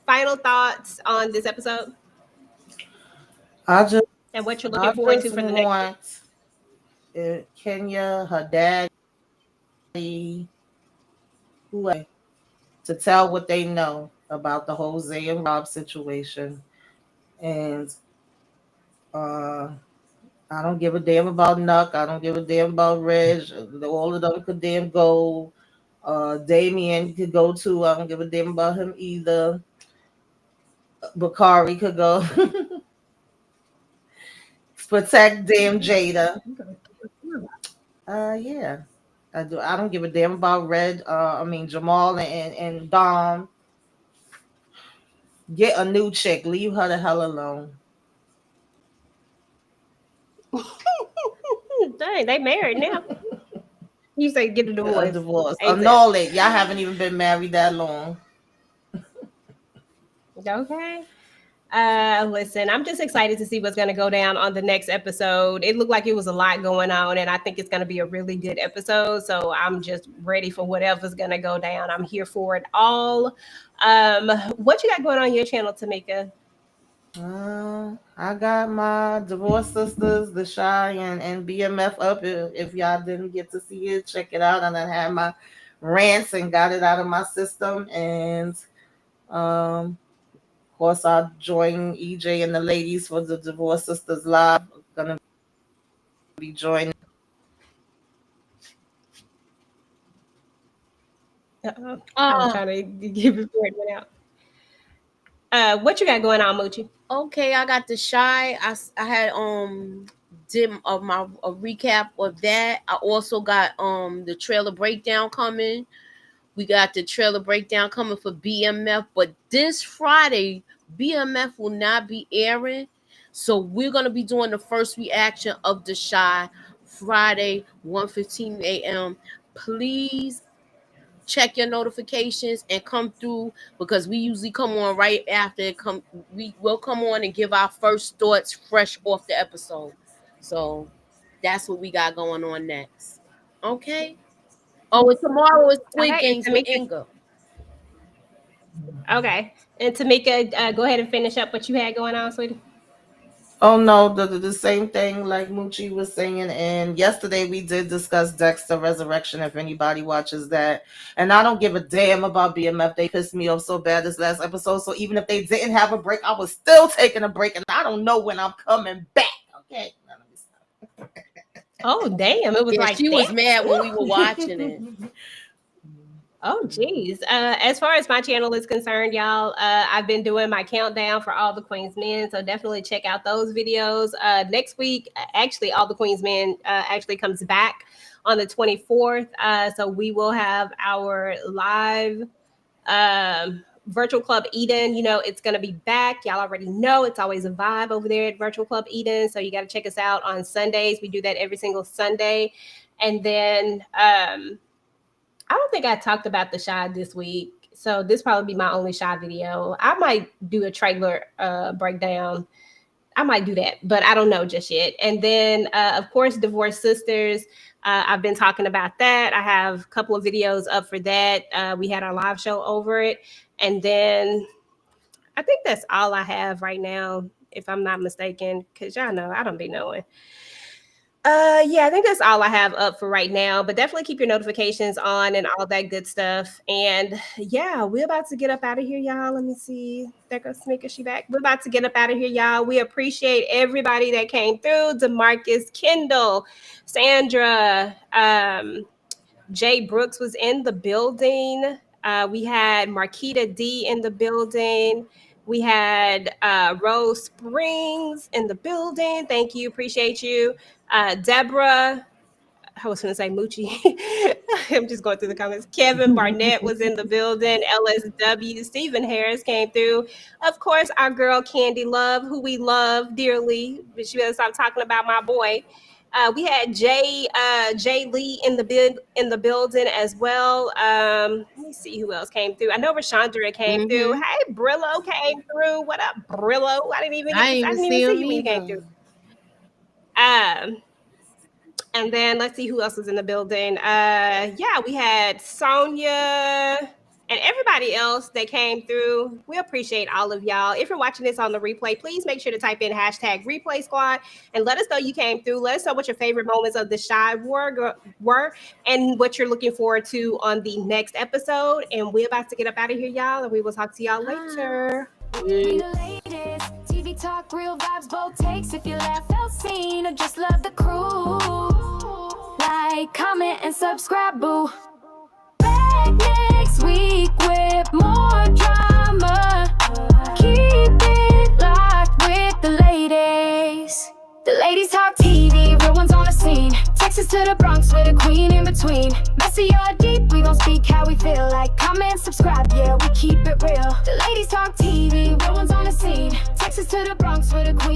final thoughts on this episode and what you're looking forward to for the next. Kenya, her dad, whoever, to tell what they know about the Jose and Rob situation. And I don't give a damn about Nuck. I don't give a damn about Reg. All of them could damn go. Damien could go too. I don't give a damn about him either. Bakari could go. Protect damn Jada. Yeah. I don't give a damn about Jamal and Dom. Get a new chick. Leave her the hell alone. Dang, they married now. You say get a divorce. A divorce. Annul it. Y'all haven't even been married that long. Okay. Listen, I'm just excited to see what's going to go down on the next episode. It looked like it was a lot going on, and I think it's going to be a really good episode. So I'm just ready for whatever's going to go down. I'm here for it all. What you got going on your channel, Tamieka? I got my Divorce Sisters, The Chi, and BMF up. If y'all didn't get to see it, check it out. And I had my rants and got it out of my system. And of course, I'll join EJ and the ladies for the Divorce Sisters Live. I'm gonna be joining. I'm trying to give it before it went out. What you got going on, Moochie? Okay, I got The Chi. I had did a recap of that. I also got the trailer breakdown coming. We got the trailer breakdown coming for BMF, but this Friday BMF will not be airing, so we're gonna be doing the first reaction of The Chi Friday 1:15 a.m. Please check your notifications and come through, because we usually come on right after it we will come on and give our first thoughts fresh off the episode. So that's what we got going on next. Okay. Oh, and tomorrow is Squid Games with Inga. Okay. And Tamieka, go ahead and finish up what you had going on, sweetie. Oh no, the same thing like Moochie was saying. And yesterday we did discuss Dexter Resurrection, if anybody watches that. And I don't give a damn about BMF. They pissed me off so bad this last episode. So even if they didn't have a break, I was still taking a break. And I don't know when I'm coming back. Okay. Oh, damn. It was like she was mad when we were watching it. Oh, geez. As far as my channel is concerned, y'all, I've been doing my countdown for All the Queen's Men, so definitely check out those videos. Next week, actually, All the Queen's Men actually comes back on the 24th, so we will have our live Virtual Club Eden. You know, it's going to be back. Y'all already know it's always a vibe over there at Virtual Club Eden, so you got to check us out on Sundays. We do that every single Sunday. And then I don't think I talked about the Shy this week, so this probably be my only Shy video. I might do a trailer breakdown. I might do that, but I don't know just yet. And then, of course, Divorced Sisters. I've been talking about that. I have a couple of videos up for that. We had our live show over it. And then I think that's all I have right now, if I'm not mistaken, because y'all know I don't be knowing. Yeah, I think that's all I have up for right now, but definitely keep your notifications on and all that good stuff. And yeah, we're about to get up out of here, y'all. Let me see. There goes Tamika, she back. We're about to get up out of here, y'all. We appreciate everybody that came through. DeMarcus, Kendall, Sandra, Jay Brooks was in the building. We had Marquita D in the building. We had Rose Springs in the building. Thank you. Appreciate you. Deborah, I was going to say Moochie. I'm just going through the comments. Kevin Barnett was in the building. LSW. Stephen Harris came through. Of course, our girl Candy Love, who we love dearly. But she better stop talking about my boy. We had Jay Lee in the building as well. Let me see who else came through. I know Rashandra came through. Hey, Brillo came through. What up, Brillo? I didn't even see you when you came through. And then let's see who else was in the building. Yeah, we had Sonia and everybody else that came through. We appreciate all of y'all. If you're watching this on the replay, please make sure to type in #replay squad and let us know you came through. Let us know what your favorite moments of the Shy were and what you're looking forward to on the next episode. And we're about to get up out of here, y'all, and we will talk to y'all later. We the latest, TV talk, real vibes, both takes. If you laugh, felt seen, or just love the crew, like, comment, and subscribe, boo. Back next week with more drama. Keep it locked with the ladies. The ladies talk TV, real ones on the scene. Texas to the Bronx with a queen in between. Messy or deep, we gon' speak how we feel. Like, comment, subscribe, yeah, we keep it real. The ladies talk TV, real ones on the scene. Texas to the Bronx with a queen.